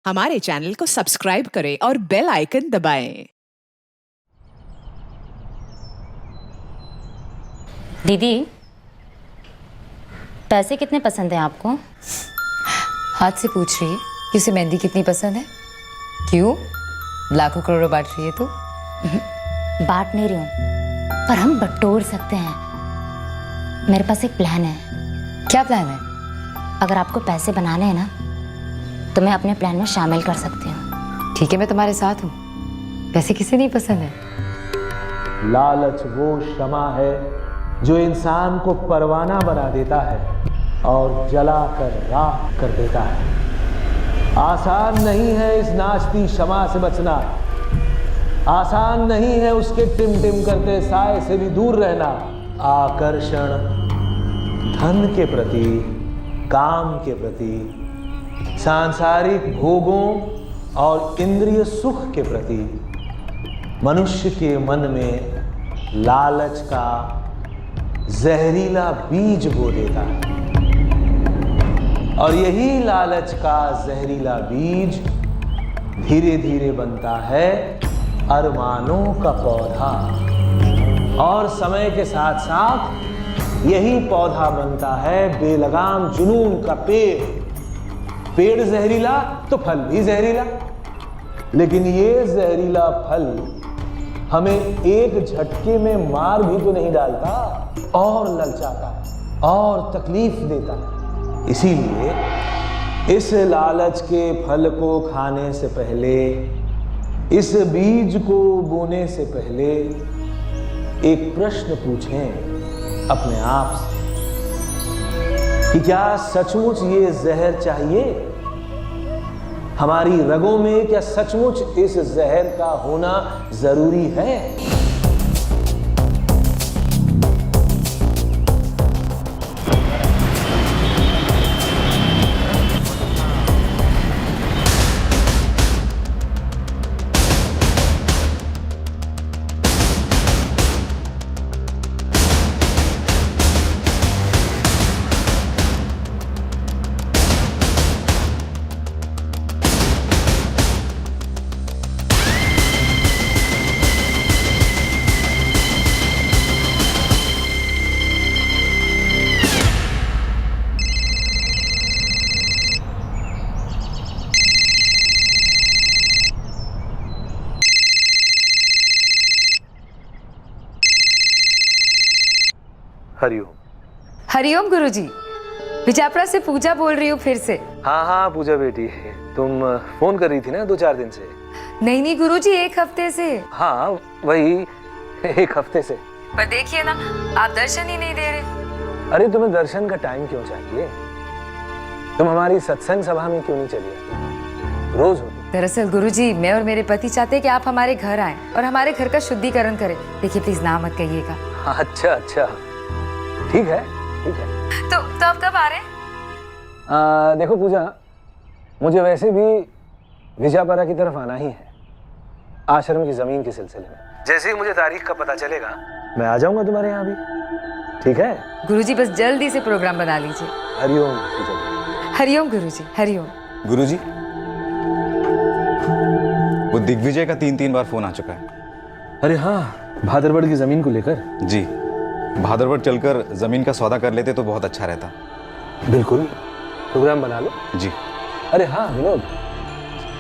हमारे चैनल को सब्सक्राइब करें और बेल आइकन दबाएं। दीदी, पैसे कितने पसंद हैं आपको? हाथ से पूछ रही है कि उसे मेहंदी कितनी पसंद है? क्यों? लाखों करोड़ों बांट रही है तू? बांट नहीं रही हूँ, पर हम बटोर सकते हैं। मेरे पास एक प्लान है। क्या प्लान है? अगर आपको पैसे बनाने हैं ना, तो मैं अपने प्लान में शामिल कर सकती हूँ। ठीक है, मैं तुम्हारे साथ हूँ। पैसे किसे नहीं पसंद है? लालच वो शमा है जो इंसान को परवाना बना देता है और जलाकर राख कर देता है। आसान नहीं है इस नाचती शमा से बचना, आसान नहीं है उसके टिम टिम करते साए से भी दूर रहना। आकर्षण धन के प्रति, काम के प्रति, सांसारिक भोगों और इंद्रिय सुख के प्रति मनुष्य के मन में लालच का जहरीला बीज बो देता है, और यही लालच का जहरीला बीज धीरे धीरे बनता है अरमानों का पौधा, और समय के साथ साथ यही पौधा बनता है बेलगाम जुनून का पेड़। पेड़ जहरीला तो फल भी जहरीला, लेकिन ये जहरीला फल हमें एक झटके में मार भी तो नहीं डालता, और ललचाता है और तकलीफ देता है। इसीलिए इस लालच के फल को खाने से पहले, इस बीज को बोने से पहले एक प्रश्न पूछें अपने आप से कि क्या सचमुच ये जहर चाहिए? हमारी रगों में क्या सचमुच इस जहर का होना जरूरी है? हरिओम। हरिओम गुरुजी, विजापुरा से पूजा बोल रही हूँ फिर से। हाँ हाँ पूजा बेटी, तुम फोन कर रही थी ना 2-4 दिन से। नहीं गुरुजी, 1 हफ्ते से। हाँ वही 1 हफ्ते से। पर देखिए ना, आप दर्शन ही नहीं दे रहे। अरे तुम्हें दर्शन का टाइम क्यों चाहिए? तुम हमारी सत्संग सभा में क्यों नहीं चली आती? रोज होती। दरअसल गुरुजी, मैं और मेरे पति चाहते हैं कि आप हमारे घर आएं और हमारे घर का शुद्धिकरण करें। देखिए प्लीज ना मत कहिएगा। अच्छा अच्छा, ठीक है ठीक है। तो आप कब आ रहे हैं? देखो पूजा, मुझे वैसे भी विजापुरा की तरफ आना ही है, आश्रम की जमीन के सिलसिले में। जैसे ही मुझे तारीख का पता चलेगा मैं आ जाऊंगा तुम्हारे यहाँ भी, ठीक है? गुरुजी बस जल्दी से प्रोग्राम बना लीजिए। हरिओम पूजा। हरिओम गुरुजी, हरिओम। गुरुजी, वो दिग्विजय का 3 बार फोन आ चुका है। अरे हाँ, भादरवड़ की जमीन को लेकर। जी, भादरवड़ चलकर जमीन का सौदा कर लेते तो बहुत अच्छा रहता। बिल्कुल, प्रोग्राम बना लो। जी। अरे हाँ विनोद,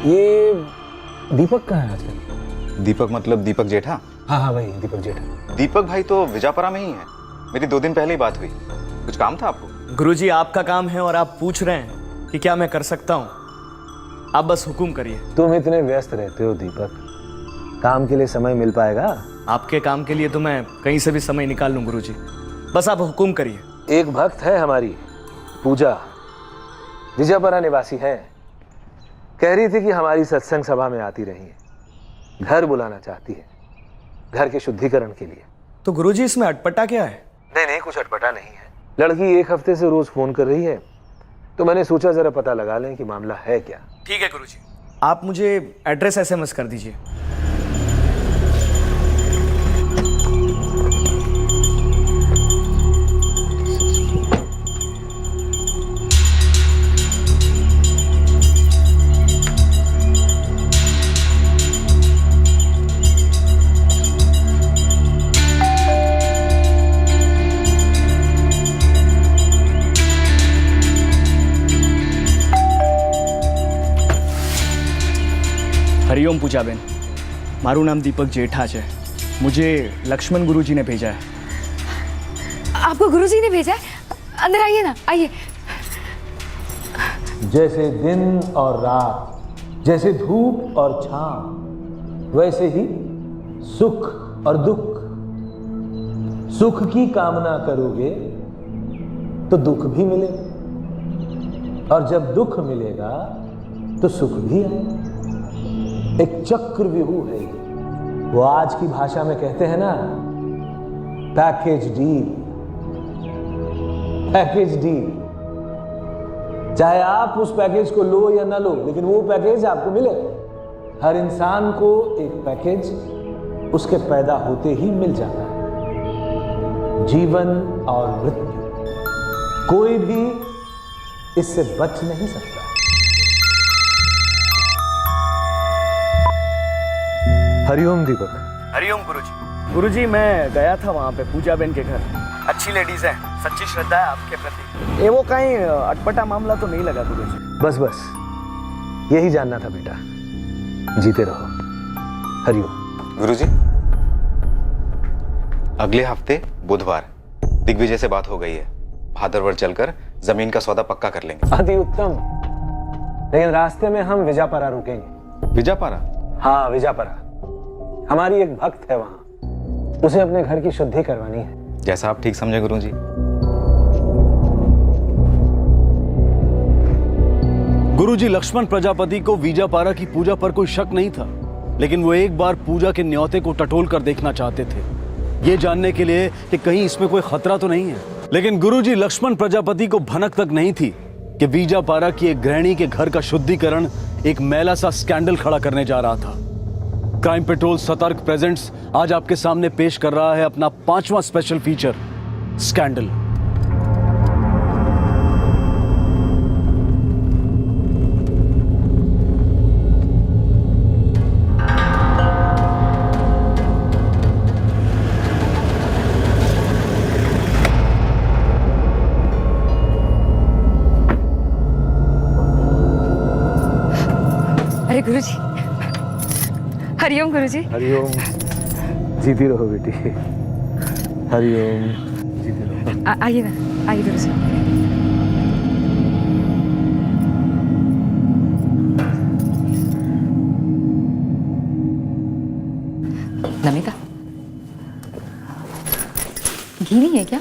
ये दीपक कहाँ है आजकल? दीपक मतलब दीपक जेठा? हाँ हाँ वही दीपक जेठा। दीपक भाई तो विजापुरा में ही है, मेरी 2 दिन पहले ही बात हुई। कुछ काम था आपको? गुरुजी, आपका काम है और आप पूछ रहे हैं कि क्या मैं कर सकता हूँ। आप बस हुकुम करिए। तुम इतने व्यस्त रहते हो दीपक, काम के लिए समय मिल पाएगा? आपके काम के लिए तो मैं कहीं से भी समय निकाल लूँ गुरुजी, बस आप हुकुम करिए। एक भक्त है हमारी पूजा, विजयपुरा निवासी है, कह रही थी कि हमारी सत्संग सभा में आती रही है, घर बुलाना चाहती है, घर के शुद्धिकरण के लिए। तो गुरुजी इसमें अटपटा क्या है? नहीं कुछ अटपटा नहीं है। लड़की 1 हफ्ते से रोज फोन कर रही है, तो मैंने सोचा जरा पता लगा लें कि मामला है क्या। ठीक है गुरुजी, आप मुझे एड्रेस SMS कर दीजिए। हरिओम पूजाबेन, मारू नाम दीपक जेठा है। मुझे लक्ष्मण गुरुजी ने भेजा है। आपको गुरुजी ने भेजा है? अंदर आइए ना, आइए। जैसे दिन और रात, जैसे धूप और छांव, वैसे ही सुख और दुख। सुख की कामना करोगे तो दुख भी मिलेगा, और जब दुख मिलेगा तो सुख भी आएगा। एक चक्रव्यूह है ये। वो आज की भाषा में कहते हैं ना, पैकेज डील। पैकेज डील, चाहे आप उस पैकेज को लो या ना लो, लेकिन वो पैकेज आपको मिलेगा। हर इंसान को एक पैकेज उसके पैदा होते ही मिल जाता है। जीवन और मृत्यु, कोई भी इससे बच नहीं सकता। हरिओम दीपक। हरिओम गुरुजी। गुरुजी, मैं गया था वहाँ पे पूजाबेन के घर। अच्छी लेडीज है, सच्ची श्रद्धा है आपके प्रति। ये वो कहीं अटपटा मामला तो नहीं लगा गुरुजी? बस बस यही जानना था बेटा। जीते रहो। हरिओम। गुरुजी, अगले हफ्ते बुधवार दिग्विजय से बात हो गई है। भादरवर चलकर जमीन का सौदा पक्का कर लेंगे। अति उत्तम। लेकिन रास्ते में हम विजापारा रुकेंगे। विजापारा? हाँ, विजापारा। हमारी एक भक्त है वहां, उसे अपने घर की शुद्धि करवानी है। जैसा आप ठीक समझे गुरुजी। गुरुजी, लक्ष्मण प्रजापति को विजापारा की पूजा पर कोई शक नहीं था, लेकिन वो एक बार पूजा के न्योते को टटोल कर देखना चाहते थे, ये जानने के लिए कि कहीं इसमें कोई खतरा तो नहीं है। लेकिन गुरुजी, लक्ष्मण प्रजापति को भनक तक नहीं थी कि विजापारा की एक गृहिणी के घर का शुद्धिकरण एक मैला सा स्कैंडल खड़ा करने जा रहा था। क्राइम पेट्रोल सतर्क प्रेजेंट्स आज आपके सामने पेश कर रहा है अपना 5वां स्पेशल फीचर, स्कैंडल। अरे गुरुजी, हरिओम गुरुजी। हरिओम। जीती रहो बेटी। हरिओम। जीती रहो। आइए ना, आइए गुरुजी। नमिता, घी नहीं है क्या?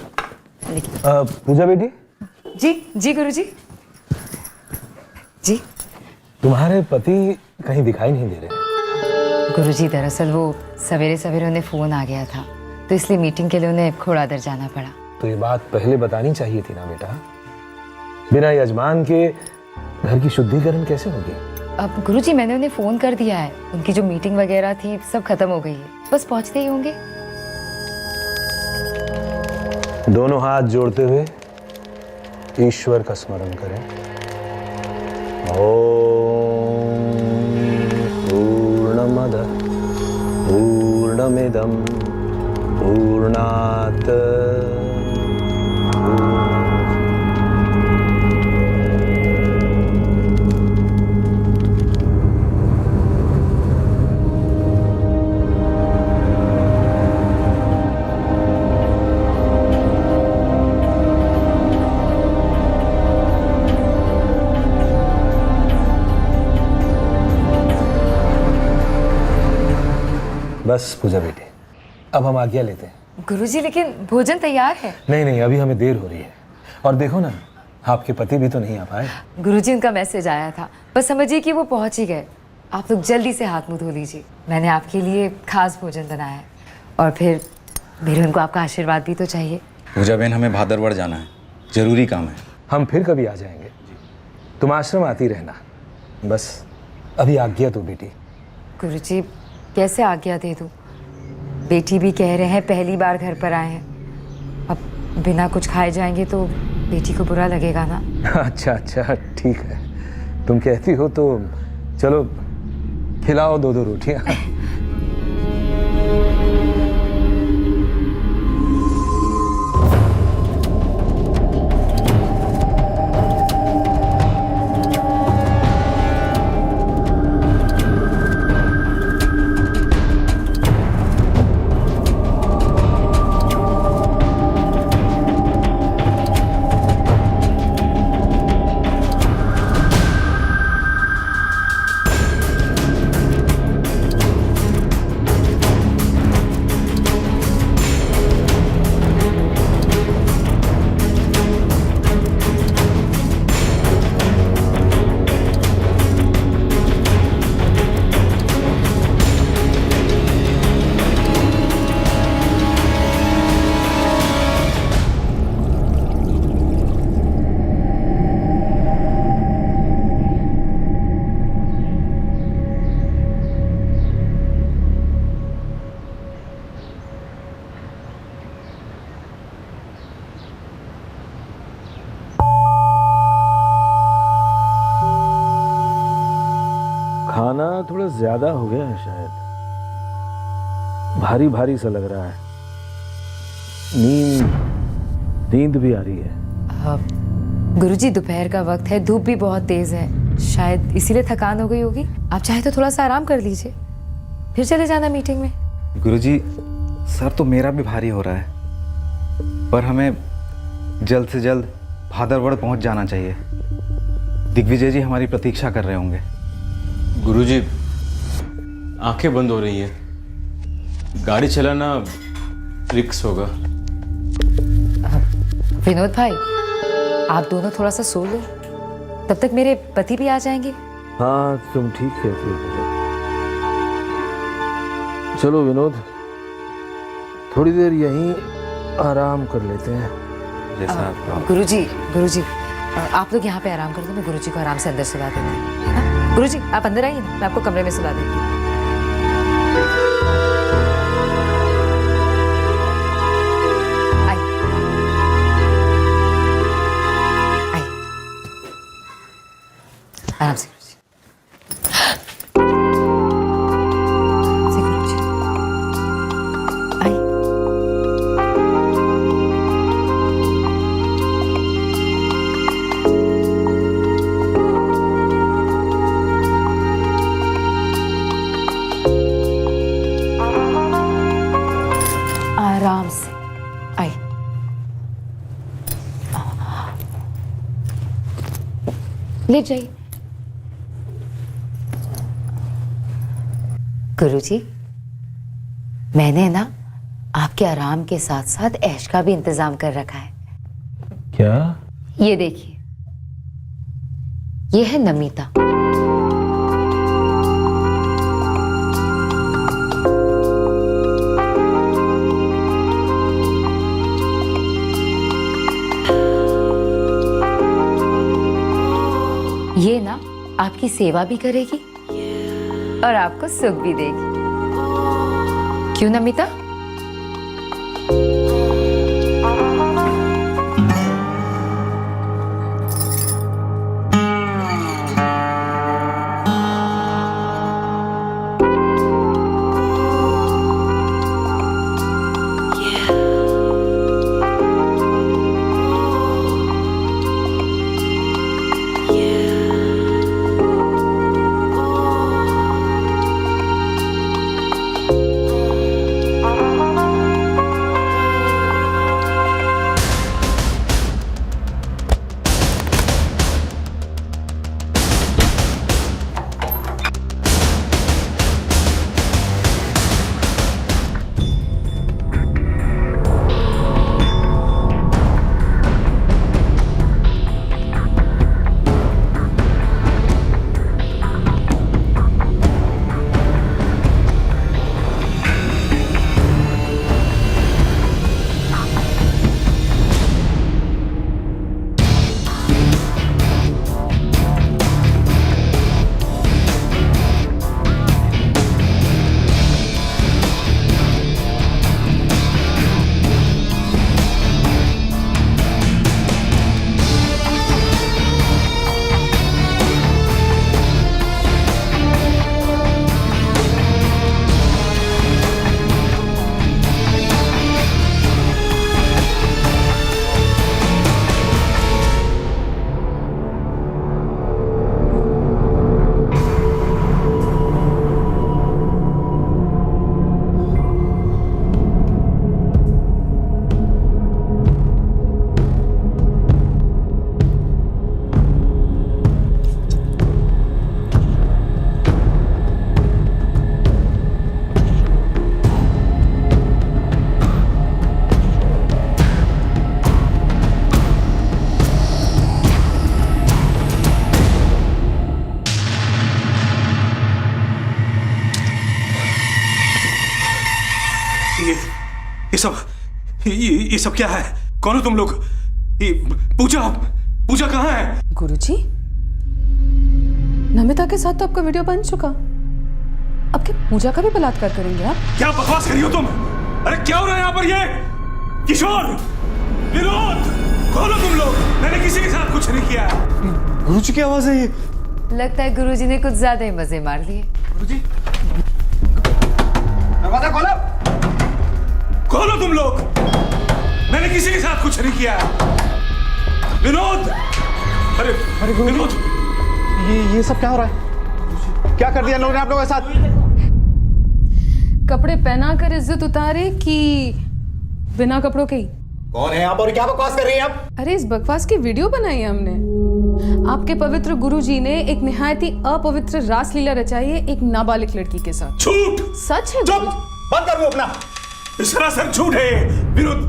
देखिए। पूजा बेटी, जी जी गुरुजी। जी तुम्हारे पति कहीं दिखाई नहीं दे रहे। गुरुजी, दरअसल वो सवेरे सवेरे उन्हें फोन आ गया था, तो इसलिए मीटिंग के लिए उन्हें खोड़ादर जाना पड़ा। तो ये बात पहले बतानी चाहिए थी ना बेटा। बिना यजमान के घर की शुद्धिकरण कैसे होगी? अब गुरुजी, मैंने उन्हें फोन कर दिया है। उनकी जो मीटिंग वगैरह थी सब खत्म हो गई है, बस पहुंचते ही होंगे। दोनों हाथ जोड़ते हुए ईश्वर का स्मरण करें। ओम पूर्णमदः पूर्णमिदं पूर्णात् बस पूजा बेटी, अब हम आज्ञा लेते हैं। गुरुजी, लेकिन भोजन तैयार है। नहीं नहीं, अभी हमें देर हो रही है। और देखो ना, आपके पति भी तो नहीं आ पाए। गुरुजी, उनका मैसेज आया था, बस समझिए कि वो पहुंच ही गए। आप लोग जल्दी से हाथ मुंह धो लीजिए, मैंने आपके लिए खास भोजन बनाया है। और फिर मेरे उनको आपका आशीर्वाद भी तो चाहिए। पूजा बहन, हमें भादरवर जाना है, जरूरी काम है। हम फिर कभी आ जाएंगे, तुम आश्रम आती रहना। बस अभी आज्ञा दो बेटी। गुरुजी, कैसे आज्ञा दे दूं? बेटी भी कह रहे हैं पहली बार घर पर आए हैं, अब बिना कुछ खाए जाएंगे तो बेटी को बुरा लगेगा ना। अच्छा अच्छा, ठीक है, तुम कहती हो तो चलो खिलाओ दो रोटियां। ना थोड़ा ज्यादा हो गया है शायद, भारी भारी सा लग रहा है, नींद भी आ रही है। गुरुजी दोपहर का वक्त है, धूप भी बहुत तेज है, शायद इसीलिए थकान हो गई होगी। आप चाहे तो थोड़ा सा आराम कर लीजिए, फिर चले जाना मीटिंग में। गुरुजी, सर तो मेरा भी भारी हो रहा है, पर हमें जल्द से जल्द भादरवड़ पहुंच जाना चाहिए। दिग्विजय जी हमारी प्रतीक्षा कर रहे होंगे। गुरुजी, आंखें बंद हो रही हैं, गाड़ी चलाना रिस्क होगा। विनोद भाई, आप दोनों थोड़ा सा सो लो, तब तक मेरे पति भी आ जाएंगे। हाँ, तुम ठीक है। चलो विनोद, थोड़ी देर यहीं आराम कर लेते हैं। जैसा गुरुजी, आप लोग यहाँ पे आराम कर दो, मैं गुरुजी को आराम से अंदर सुला देती हूँ, है ना? गुरुजी, आप अंदर आइए ना, मैं आपको कमरे में सुला देती हूँ। आराम से गुरुजी। गुरुजी, आइए। आराम से आइए। लेट जाइए। गुरुजी, मैंने ना आपके आराम के साथ साथ ऐश का भी इंतजाम कर रखा है। क्या? ये देखिए, ये है नमिता। ये ना आपकी सेवा भी करेगी और आपको सुख भी देगी। क्यों नमिता? ये सब क्या है? कौन हो तुम लोग? ये पूजा कहाँ है? गुरुजी, नमिता के साथ तो आपका वीडियो बन चुका, अब क्या पूजा का भी बलात्कार करेंगे आप? क्या बकवास कर रही हो तुम? अरे क्या हो रहा है यहाँ पर? ये किशोर, विनोद, कौन हो तुम लोग? मैंने किसी के साथ कुछ नहीं किया। गुरुजी की आवाज है ये। लगता है गुरुजी ने कुछ ज्यादा ही मजे मार लिए। दरवाजा खोलो, खोलो तुम लोग। मैंने किसी के साथ कुछ नहीं किया। विनोद, अरे विनोद, ये सब क्या हो रहा है? क्या कर दिया लोगों ने आप लोगों के साथ? कपड़े पहना कर इज्जत उतारे कि बिना कपड़ों के ही? कौन है आप और क्या बकवास कर रही हैं आप? अरे इस बकवास की वीडियो बनाई है हमने। आपके पवित्र गुरुजी ने एक निहायत ही अपवित्र रासलीला रचाई है एक नाबालिग लड़की के साथ। झूठ। सच है। चुप, बंद कर दो अपना। सरासर झूठ है विनोद।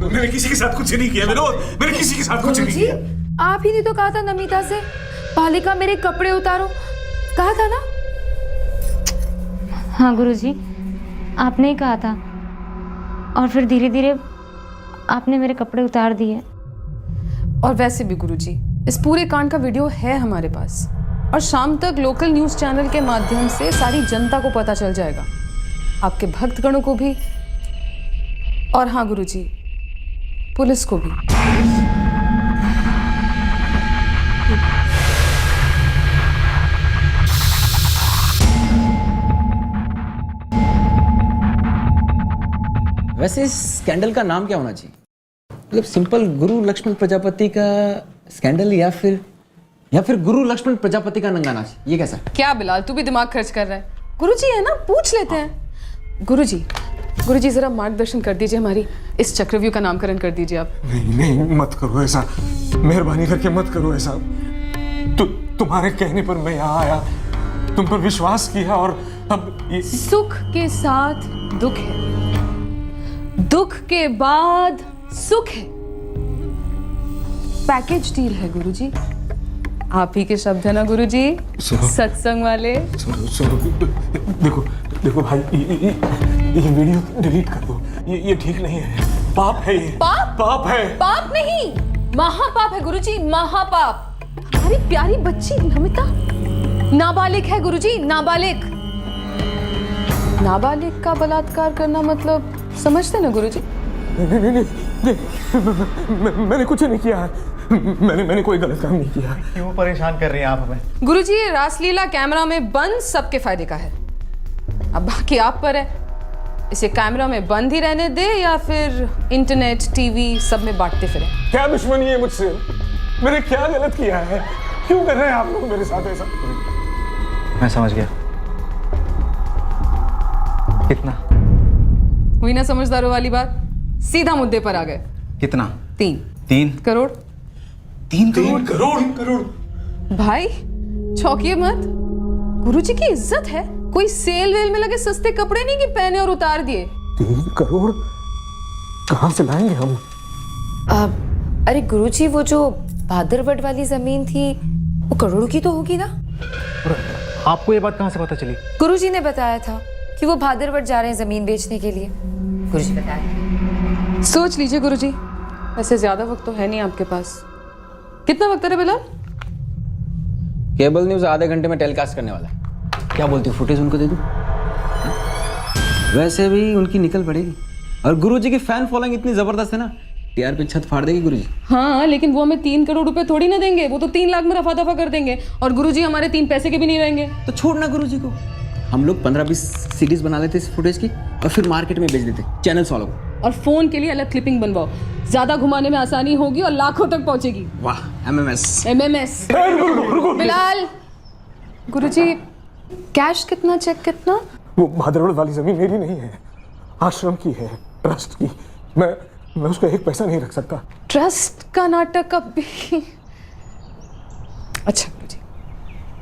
मैंने किसी के साथ कुछ नहीं किया विनोद, मैंने किसी के साथ कुछ नहीं गुरुजी, किया। आप ही ने तो कहा था नमिता से, बालिका मेरे कपड़े उतारो, कहा था ना? हाँ गुरुजी, आपने ही कहा था और फिर धीरे धीरे आपने मेरे कपड़े उतार दिए। और वैसे भी गुरुजी, इस पूरे कांड का वीडियो है हमारे पास और शाम तक लोकल न्यूज़ चैनल के माध्यम से सारी जनता को पता चल जाएगा, आपके भक्तगणों को भी, और हाँ गुरुजी, पुलिस को भी। वैसे इस स्कैंडल का नाम क्या होना चाहिए? मतलब सिंपल गुरु लक्ष्मण प्रजापति का स्कैंडल या फिर गुरु लक्ष्मण प्रजापति का नंगा नाच, ये कैसा? क्या बिलाल, तू भी दिमाग खर्च कर रहा है? गुरुजी है ना, पूछ लेते हैं। गुरुजी जरा मार्गदर्शन कर दीजिए, हमारी इस चक्रव्यूह का नामकरण कर दीजिए आप। नहीं, मत करो ऐसा, मेहरबानी करके मत करो ऐसा। तुम्हारे कहने पर मैं यहाँ आया, तुम पर विश्वास किया और अब सुख के साथ दुख है, दुख के बाद सुख है। पैकेज डील है गुरुजी। आप ही के शब्द है ना गुरुजी, सत्संग वाले। सुनो, देखो भाई, ये वीडियो डिलीट कर दो। ये ठीक नहीं है, पाप है ये। पाप है। पाप नहीं, महापाप है गुरुजी, महापाप। हमारी प्यारी बच्ची नमिता नाबालिग है गुरुजी, नाबालिग। नाबालिग का बलात्कार करना मतलब समझते ना गुरुजी? नहीं, मैंने कुछ नहीं किया है। मैंने कोई गलत काम नहीं किया। क्यों परेशान कर रही हैं आप हमें? गुरुजी, ये रासलीला कैमरा में बंद सबके फायदे का है। अब बाकी आप पर है, इसे कैमरा में बंद ही रहने दे या फिर इंटरनेट, टीवी सब में बांटते फिरे। क्या दुश्मनी है मुझसे? मैंने क्या गलत किया है? क्यों कर रहे हैं आप लोग मेरे साथ ऐसा? मैं समझ गया। कितना हुई ना समझदारों वाली बात? सीधा मुद्दे पर आ गए। कितना? 3 करोड़। 3 करोड़? 3 करोड़? भाई चौंकिए मत, गुरुजी की इज्जत है। कोई सेल वेल में लगे सस्ते कपड़े नहीं कि पहने और उतार दिए। 3 करोड़ कहाँ से लाएंगे हम? अरे गुरुजी, वो जो भादरवट वाली जमीन थी वो करोड़ों की तो होगी ना? आपको ये बात कहाँ से पता चली? गुरुजी ने बताया था कि वो भादरवट जा रहे हैं जमीन बेचने के लिए। गुरुजी बताया। सोच लीजिए गुरुजी, वैसे ज्यादा वक्त तो है नहीं आपके पास। कितना वक्त है बिलाल? केबल न्यूज़ आधे घंटे में टेलीकास्ट करने वाला है। क्या बोलती हो, फुटेज उनको दे दूं? वैसे भी उनकी निकल पड़ेगी और गुरुजी की फैन फॉलोइंग इतनी जबरदस्त है ना, टीआरपी छत फाड़ देगी गुरुजी। हाँ, लेकिन वो हमें 3 करोड़ रुपए थोड़ी ना देंगे, वो तो 3 लाख में रफा दफा कर देंगे और गुरुजी हमारे 3 पैसे के भी नहीं रहेंगे। तो छोड़ना गुरुजी को, हम लोग 15-20 सीरीज बना लेते इस फुटेज की और फिर मार्केट में बेच देते चैनल्स वालों को। और फोन के लिए अलग क्लिपिंग बनवाओ, ज्यादा घुमाने में आसानी होगी और लाखों तक पहुंचेगी। वाह, एमएमएस। बिलाल, गुरुजी कैश कितना, चेक कितना? वो भादरवड़ वाली जमीन मेरी नहीं है, आश्रम की है, ट्रस्ट की। मैं उसका 1 पैसा नहीं रख सकता। ट्रस्ट का नाटक अब भी। अच्छा गुरुजी,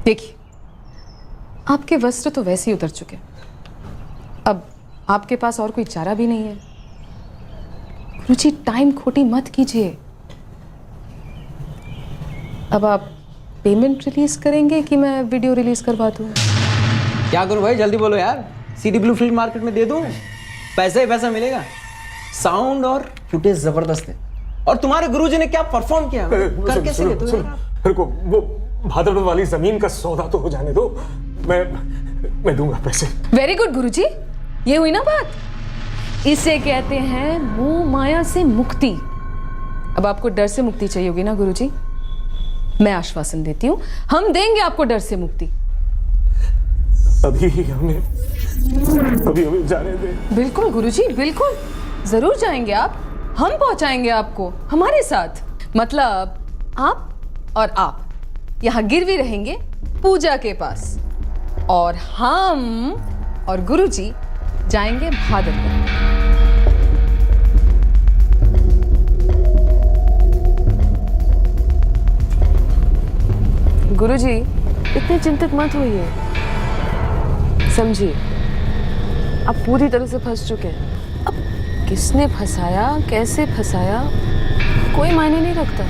देखिए आपके वस्त्र तो वैसे ही उतर चुके, अब आपके पास और कोई चारा भी नहीं है। गुरुजी टाइम खोटी मत कीजिए। अब आप पेमेंट रिलीज करेंगे कि मैं वीडियो रिलीज करवा दूं? क्या करूं भाई, जल्दी बोलो यार। सीडी ब्लू फिल्म मार्केट में दे दूं, पैसा ही पैसा मिलेगा। साउंड और फुटेज जबरदस्त है और तुम्हारे गुरुजी ने क्या परफॉर्म किया, कर कैसे लेते हो? मेरे को वो भादरवड़ वाली जमीन का सौदा तो हो जाने दो, मैं दूंगा पैसे। वेरी गुड गुरुजी, ये हुई ना बात। इसे कहते हैं मोह माया से मुक्ति। अब आपको डर से मुक्ति चाहिए होगी ना गुरुजी? मैं आश्वासन देती हूँ, हम देंगे आपको डर से मुक्ति। अभी हमें जाने दे। बिल्कुल गुरुजी, बिल्कुल जरूर जाएंगे आप। हम पहुंचाएंगे आपको हमारे साथ। मतलब आप और आप यहाँ गिरवी रहेंगे पूजा के पास, और हम और गुरुजी जाएंगे भादरगढ़। गुरुजी इतने चिंतित मत होइए, समझिए आप पूरी तरह से फंस चुके हैं। अब किसने फंसाया, कैसे फंसाया, कोई मायने नहीं रखता।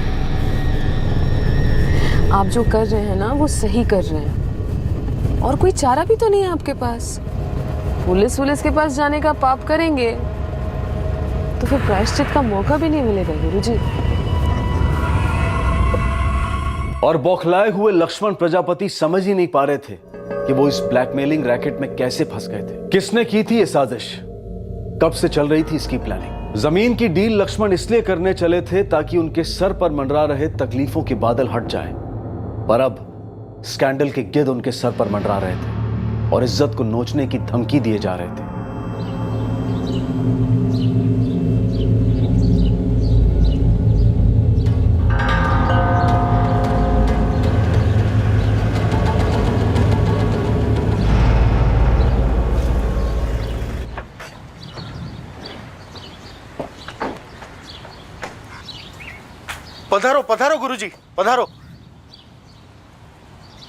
आप जो कर रहे हैं ना वो सही कर रहे हैं, और कोई चारा भी तो नहीं है आपके पास। पुलिस के पास जाने का पाप करेंगे तो फिर प्रायश्चित का मौका भी नहीं मिलेगा गुरुजी। और बौखलाए हुए लक्ष्मण प्रजापति समझ ही नहीं पा रहे थे कि वो इस ब्लैकमेलिंग रैकेट में कैसे फंस गए थे। किसने की थी ये साजिश, कब से चल रही थी इसकी प्लानिंग। जमीन की डील लक्ष्मण इसलिए करने चले थे ताकि उनके सर पर मंडरा रहे तकलीफों के बादल हट जाएं, पर अब स्कैंडल के गिद्ध उनके सर पर मंडरा रहे थे और इज्जत को नोचने की धमकी दिए जा रहे थे। पधारो पधारो गुरुजी, पधारो।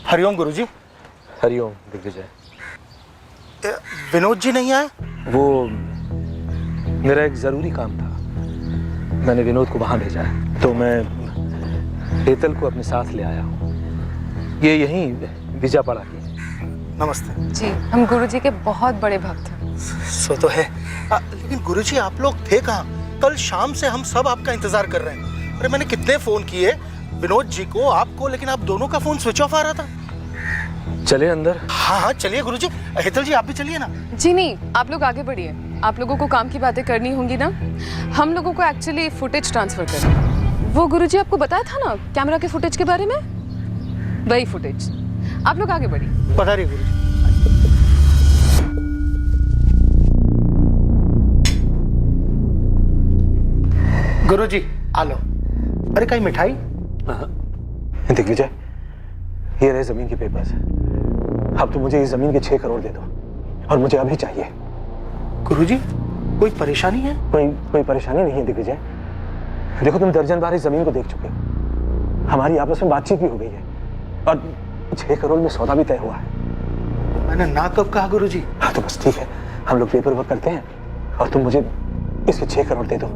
हरिओम गुरुजी। हरिओम दिग्विजय। विनोद जी नहीं आए? वो मेरा एक जरूरी काम था, मैंने विनोद को वहां भेजा है, तो मैं हेतल को अपने साथ ले आया हूँ। ये यहीं विजयपाड़ा की। नमस्ते जी, हम गुरुजी के बहुत बड़े भक्त हैं। सो तो है, लेकिन गुरुजी आप लोग थे कहाँ? कल शाम से हम सब आपका इंतजार कर रहे हैं। अरे मैंने कितने फोन किए विनोद जी को, आपको, लेकिन आप दोनों का फोन स्विच ऑफ आ रहा था। चले अंदर? हाँ हाँ चलिए गुरुजी। हेतल जी आप भी चलिए ना। जी नहीं, आप लोग आगे बढ़िए। आप लोगों को काम की बातें करनी होंगी ना। हम लोगों को एक्चुअली फुटेज ट्रांसफर करना। वो गुरुजी आपको बताया था ना कैमरा के फुटेज के बारे में, वही फुटेज। आप लोग आगे बढ़िए। पधारिए गुरुजी। गुरुजी आ लो। अरे कहीं मिठाई? दिग्विजय, ये रहे जमीन के पेपर्स। अब तो मुझे इस जमीन के 6 करोड़ दे दो, और मुझे अभी चाहिए। गुरुजी कोई परेशानी है? कोई परेशानी नहीं है दिग्विजय। देखो तुम दर्जन बार इस जमीन को देख चुके हो, हमारी आपस में बातचीत भी हो गई है, और 6 करोड़ में सौदा भी तय हुआ है। मैंने ना कब कहा गुरुजी? हाँ तो बस ठीक है, हम लोग पेपर वर्क करते हैं और तुम मुझे इसके 6 करोड़ दे दो।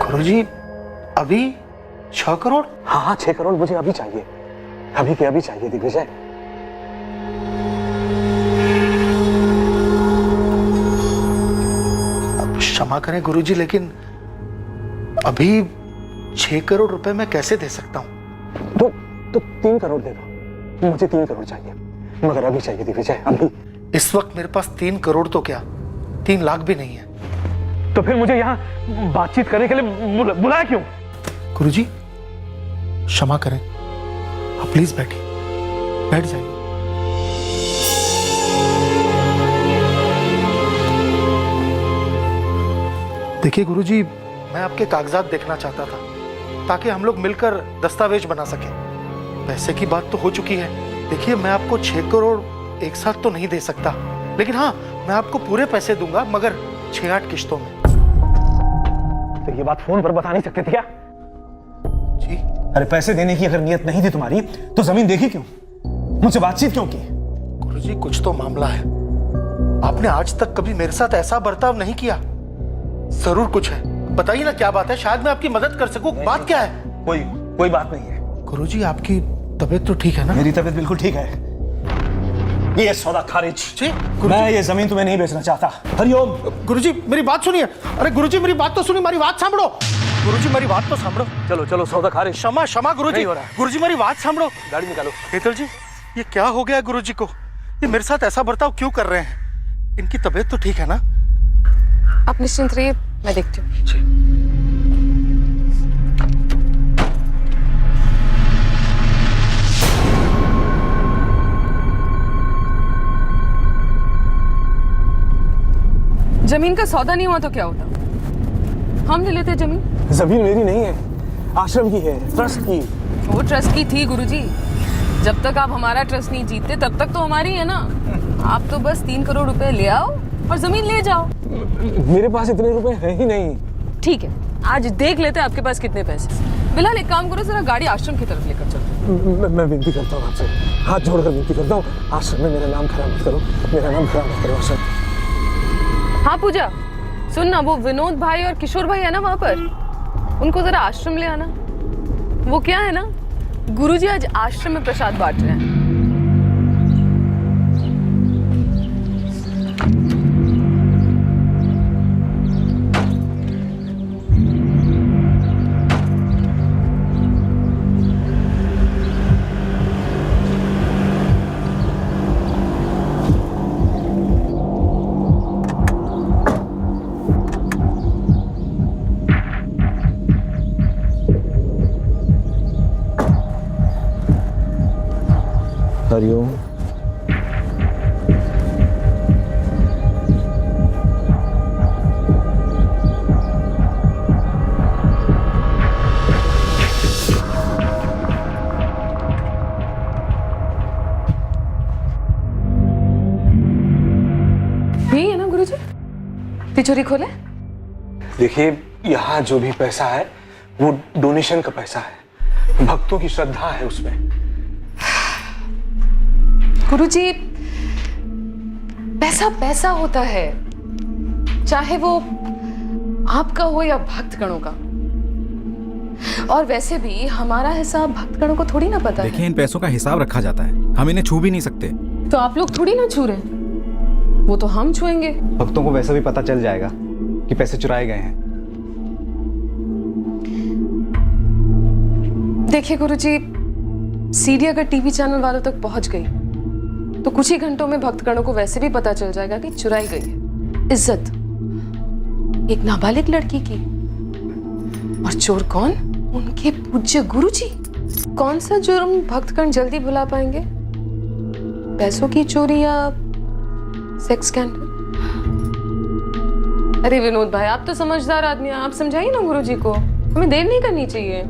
गुरुजी अभी 6 करोड़? हाँ हाँ 6 करोड़ मुझे अभी चाहिए, अभी के अभी चाहिए दिग्विजय। अब क्षमा करें गुरुजी, लेकिन अभी 6 करोड़ रुपए मैं कैसे दे सकता हूँ? तो 3 करोड़ दे दो, मुझे 3 करोड़ चाहिए, मगर अभी चाहिए दिग्विजय, अभी। इस वक्त मेरे पास 3 करोड़ तो क्या 3 लाख भी नहीं है। तो फिर मुझे यहाँ बातचीत करने के लिए बुलाया क्यों? गुरुजी क्षमा करें, आप प्लीज बैठिए, बैठ जाइए। देखिए गुरुजी, मैं आपके कागजात देखना चाहता था ताकि हम लोग मिलकर दस्तावेज बना सकें। पैसे की बात तो हो चुकी है। देखिए मैं आपको 6 करोड़ एक साथ तो नहीं दे सकता, लेकिन हाँ मैं आपको पूरे पैसे दूंगा, मगर 6-8 किश्तों में। तो ये बात फोन पर बता नहीं सकते थे क्या? जी अरे पैसे देने की अगर नियत नहीं थी तुम्हारी तो जमीन देखी क्यों, मुझसे बातचीत क्यों की? गुरुजी कुछ तो मामला है, आपने आज तक कभी मेरे साथ ऐसा बर्ताव नहीं किया। जरूर कुछ है, बताइए ना क्या बात है, शायद मैं आपकी मदद कर सकूं। बात क्या है? कोई बात नहीं है। गुरुजी आपकी तबीयत तो ठीक है ना? मेरी तबीयत बिल्कुल ठीक है। ये सौदा खारिज। जी मैं ये जमीन तुम्हें नहीं बेचना चाहता। हरिओम। गुरुजी मेरी बात सुनिए। अरे गुरुजी मेरी बात तो सुनिए, मेरी बात सांभो। गुरुजी मेरी बात तो सांभो। चलो सौदा खारिज। क्षमा गुरुजी। गुरुजी मेरी बात सांभो। गाड़ी निकालो। हेतल जी ये क्या हो गया गुरुजी को, ये मेरे साथ ऐसा बर्ताव क्यों कर रहे हैं? इनकी तबीयत तो ठीक है ना? आप निश्चिंत रहिए, मैं देखती हूँ। जमीन का सौदा नहीं हुआ तो क्या होता? हम ले लेते जमीन। जमीन मेरी नहीं है, आश्रम की है, ट्रस्ट की। वो ट्रस्ट की थी गुरुजी। जब तक आप हमारा ट्रस्ट नहीं जीतते तब तक तो हमारी है ना। आप तो बस 3 करोड़ रुपए ले आओ और जमीन ले जाओ। मेरे पास इतने रुपए है ही नहीं। ठीक है, आज देख लेते हैं आपके पास कितने पैसे। फिलहाल एक काम करो, जरा गाड़ी आश्रम की तरफ लेकर चलो। मैं विनती करता हूँ आपसे, हाथ जोड़कर विनती करता हूँ, आश्रम में मेरा नाम खराब मत करो, मेरा नाम खराब मत करो आश्रम। हाँ पूजा, सुन ना, वो विनोद भाई और किशोर भाई है ना वहाँ पर, उनको जरा आश्रम ले आना। वो क्या है ना, गुरुजी आज आश्रम में प्रसाद बांट रहे हैं। हरिओम। यही है ना गुरुजी? तिजोरी खोले। देखिए, यहाँ जो भी पैसा है वो डोनेशन का पैसा है, भक्तों की श्रद्धा है उसमें। गुरुजी, पैसा पैसा होता है, चाहे वो आपका हो या भक्तगणों का। और वैसे भी हमारा हिसाब भक्तगणों को थोड़ी ना पता है। देखिए, इन पैसों का हिसाब रखा जाता है, हम इन्हें छू भी नहीं सकते। तो आप लोग थोड़ी ना छू रहे, वो तो हम छुएंगे। भक्तों को वैसे भी पता चल जाएगा कि पैसे चुराए गए हैं। देखिए गुरुजी, सीडी अगर टीवी चैनल वालों तक पहुंच गई तो कुछ ही घंटों में भक्तगणों को वैसे भी पता चल जाएगा कि चुराई गई है इज्जत एक नाबालिग लड़की की। और चोर कौन? उनके पूज्य गुरुजी। कौन सा जुर्म भक्तगण जल्दी भुला पाएंगे, पैसों की चोरी या सेक्स स्कैंडल? अरे विनोद भाई, आप तो समझदार आदमी हैं, आप समझाइए ना गुरुजी को, हमें देर नहीं करनी चाहिए।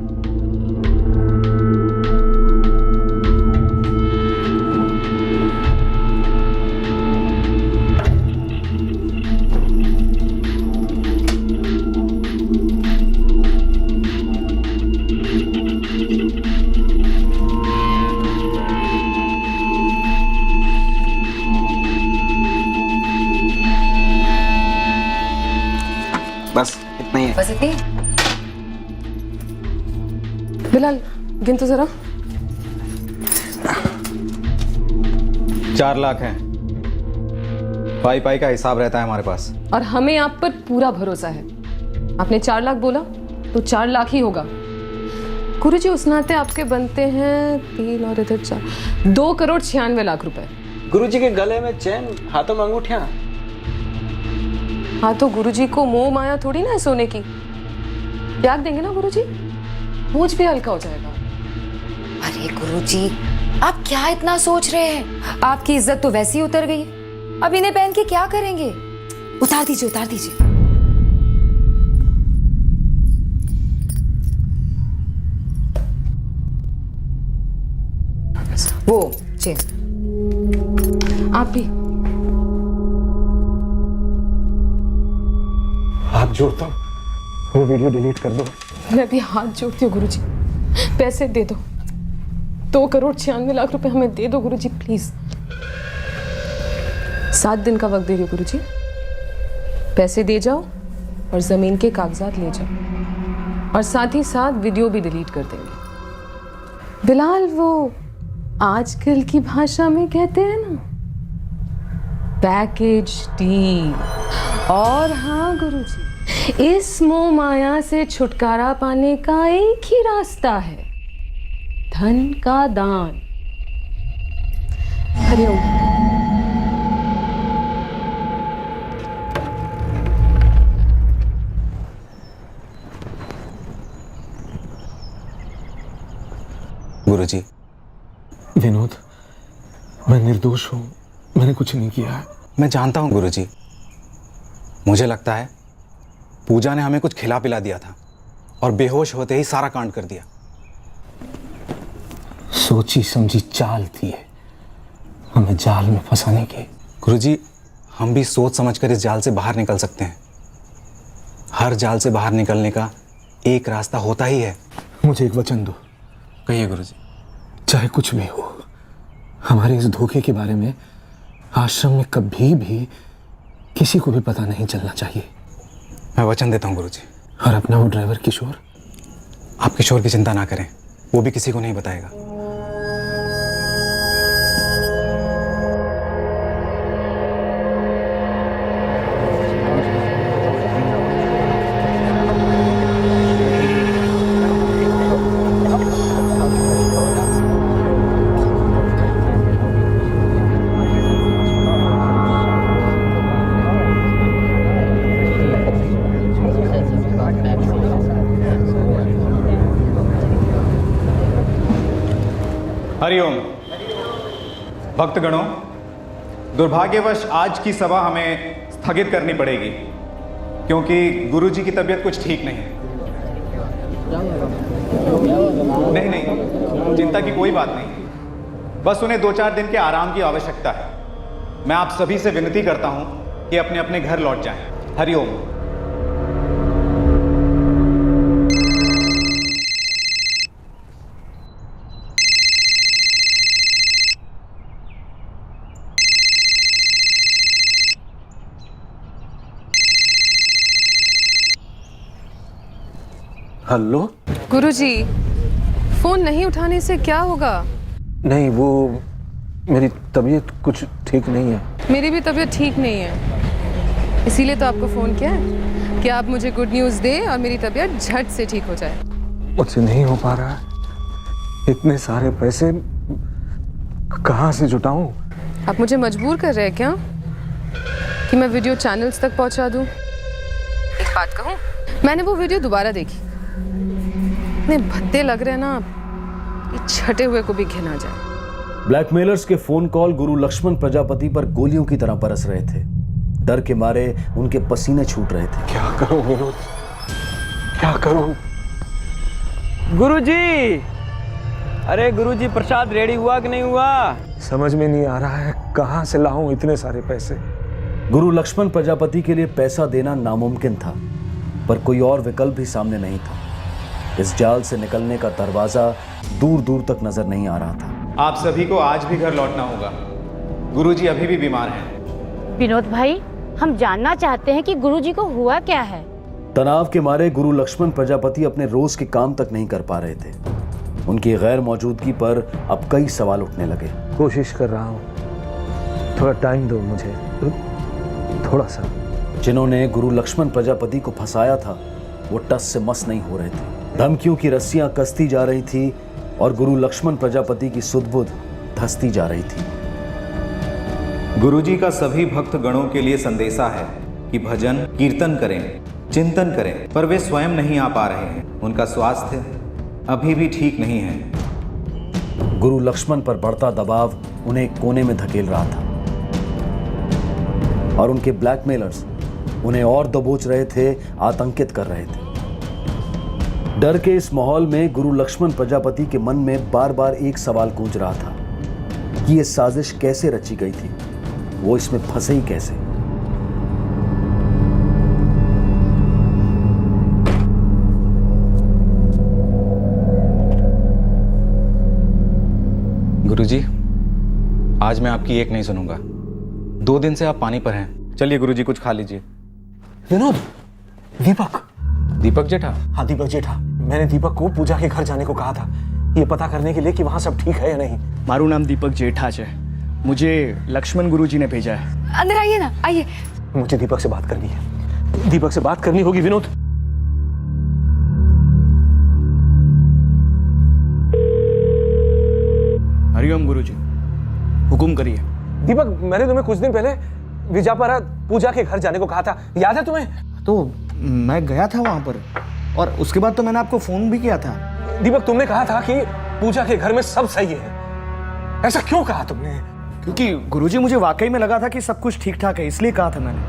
बस इतना ही है। बस इतनी? बिलाल, गिन तो जरा। 4 लाख हैं। पाई पाई का हिसाब रहता है हमारे पास। और हमें आप पर पूरा भरोसा है। आपने 4 लाख बोला तो 4 लाख ही होगा। गुरुजी, उस नाते आपके बनते हैं 3 और इधर 4, 2 करोड़ 96 लाख रुपए। गुरुजी के गले में चैन, हाथों में अंगूठियां। हाँ, तो गुरुजी को मोह माया थोड़ी ना है सोने की। त्याग देंगे ना गुरुजी, बोझ भी हल्का हो जाएगा। अरे गुरुजी, आप क्या इतना सोच रहे हैं? आपकी इज्जत तो वैसी ही उतर गई है, अब इन्हें पहन के क्या करेंगे? उतार दीजिए, उतार दीजिए। वो चेन आप भी। हाथ जोड़ता हूँ, वो वीडियो डिलीट कर दो। मैं भी हाथ जोड़ती हूँ गुरुजी, पैसे दे दो। 2 करोड़ 96 लाख रुपए हमें दे दो गुरुजी, प्लीज। 7 दिन का वक्त दे रही हूँ गुरुजी, पैसे दे जाओ और जमीन के कागजात ले जाओ, और साथ ही साथ वीडियो भी डिलीट कर देंगे। बिलाल, वो आजकल की भाषा में कहते हैं ना, पैकेज डील। और हाँ गुरुजी, इस मोह माया से छुटकारा पाने का एक ही रास्ता है, धन का दान। हरिओम। गुरुजी। विनोद, मैं निर्दोष हूं, मैंने कुछ नहीं किया है। मैं जानता हूं गुरुजी, मुझे लगता है पूजा ने हमें कुछ खिला पिला दिया था और बेहोश होते ही सारा कांड कर दिया। सोची समझी चाल थी है हमें जाल में फंसाने की। गुरुजी, हम भी सोच समझकर इस जाल से बाहर निकल सकते हैं। हर जाल से बाहर निकलने का एक रास्ता होता ही है। मुझे एक वचन दो। कहिए गुरुजी। चाहे कुछ भी हो, हमारे इस धोखे के बारे में आश्रम में कभी भी किसी को भी पता नहीं चलना चाहिए। मैं वचन देता हूँ गुरुजी। और अपना वो ड्राइवर किशोर? आप किशोर की चिंता ना करें, वो भी किसी को नहीं बताएगा। हरिओम। भक्तगणों, दुर्भाग्यवश आज की सभा हमें स्थगित करनी पड़ेगी क्योंकि गुरुजी की तबीयत कुछ ठीक नहीं है। नहीं, चिंता की कोई बात नहीं, बस उन्हें 2-4 दिन के आराम की आवश्यकता है। मैं आप सभी से विनती करता हूं कि अपने अपने घर लौट जाएं। हरिओम। हेलो। गुरुजी, फोन नहीं उठाने से क्या होगा? नहीं, वो मेरी तबीयत कुछ ठीक नहीं है। मेरी भी तबीयत ठीक नहीं है, इसीलिए तो आपको फोन किया है कि आप मुझे गुड न्यूज़ दें और मेरी तबीयत झट से ठीक हो जाए। मुझसे नहीं हो पा रहा है। इतने सारे पैसे कहाँ से जुटाऊं? आप मुझे मजबूर कर रहे हैं क्या कि मैं वीडियो चैनल्स तक पहुंचा दूं? एक बात कहूं, मैंने वो वीडियो दोबारा देखी। इतने भद्दे लग रहे हैं ना, ये छटे हुए को भी घिन आ जाए। ब्लैकमेलर्स के फोन कॉल गुरु लक्ष्मण प्रजापति पर गोलियों की तरह बरस रहे थे। डर के मारे उनके पसीने छूट रहे थे। क्या करूं विनोद, क्या करूं? गुरुजी, अरे गुरुजी, प्रसाद रेडी हुआ कि नहीं हुआ? समझ में नहीं आ रहा है कहां से लाऊं इतने सारे पैसे। गुरु लक्ष्मण प्रजापति के लिए पैसा देना नामुमकिन था, पर कोई और विकल्प भी सामने नहीं था। इस जाल से निकलने का दरवाजा दूर दूर तक नजर नहीं आ रहा था। आप सभी को आज भी घर लौटना होगा। गुरुजी अभी भी बीमार हैं। विनोद भाई, हम जानना चाहते हैं कि गुरुजी को हुआ क्या है। तनाव के मारे गुरु लक्ष्मण प्रजापति अपने रोज के काम तक नहीं कर पा रहे थे। उनकी गैर मौजूदगी पर अब कई सवाल उठने लगे। कोशिश कर रहा हूं, थोड़ा टाइम दो मुझे, थोड़ा सा। जिन्होंने गुरु लक्ष्मण प्रजापति को फंसाया था वो टस से मस नहीं हो रहे थे। धमकियों की रस्सियां कसती जा रही थी और गुरु लक्ष्मण प्रजापति की सुध-बुध धंसती जा रही थी। गुरुजी का सभी भक्त गणों के लिए संदेशा है कि भजन कीर्तन करें, चिंतन करें, पर वे स्वयं नहीं आ पा रहे हैं। उनका स्वास्थ्य अभी भी ठीक नहीं है। गुरु लक्ष्मण पर बढ़ता दबाव उन्हें एक कोने में धकेल रहा था और उनके ब्लैकमेलर्स उन्हें और दबोच रहे थे, आतंकित कर रहे थे। डर के इस माहौल में गुरु लक्ष्मण प्रजापति के मन में बार बार एक सवाल गूंज रहा था कि यह साजिश कैसे रची गई थी, वो इसमें फंसे ही कैसे। गुरुजी, आज मैं आपकी एक नहीं सुनूंगा। 2 दिन से आप पानी पर हैं। चलिए गुरुजी, कुछ खा लीजिए। विनोद, दीपक। दीपक जेठा? हाँ, दीपक जेठा। मैंने दीपक को पूजा के घर जाने को कहा था, ये पता करने के लिए कि वहाँ सब ठीक है या नहीं। मारू नाम दीपक जेठा है, मुझे लक्ष्मण गुरुजी ने भेजा है। अंदर आइए ना, आइए। मुझे दीपक से बात करनी है, दीपक से बात करनी होगी विनोद। हरिओम गुरुजी, हुकुम करिए। दीपक, मैंने तुम्हें कुछ दिन पहले विजापारा पूजा के घर जाने को कहा था, याद है तुम्हें? तो मैं गया था वहां पर और उसके बाद तो मैंने आपको फोन भी किया था। दीपक, तुमने कहा था कि पूजा के घर में सब सही है, ऐसा क्यों कहा तुमने? क्योंकि गुरुजी, मुझे वाकई में लगा था कि सब कुछ ठीक ठाक है, इसलिए कहा था मैंने।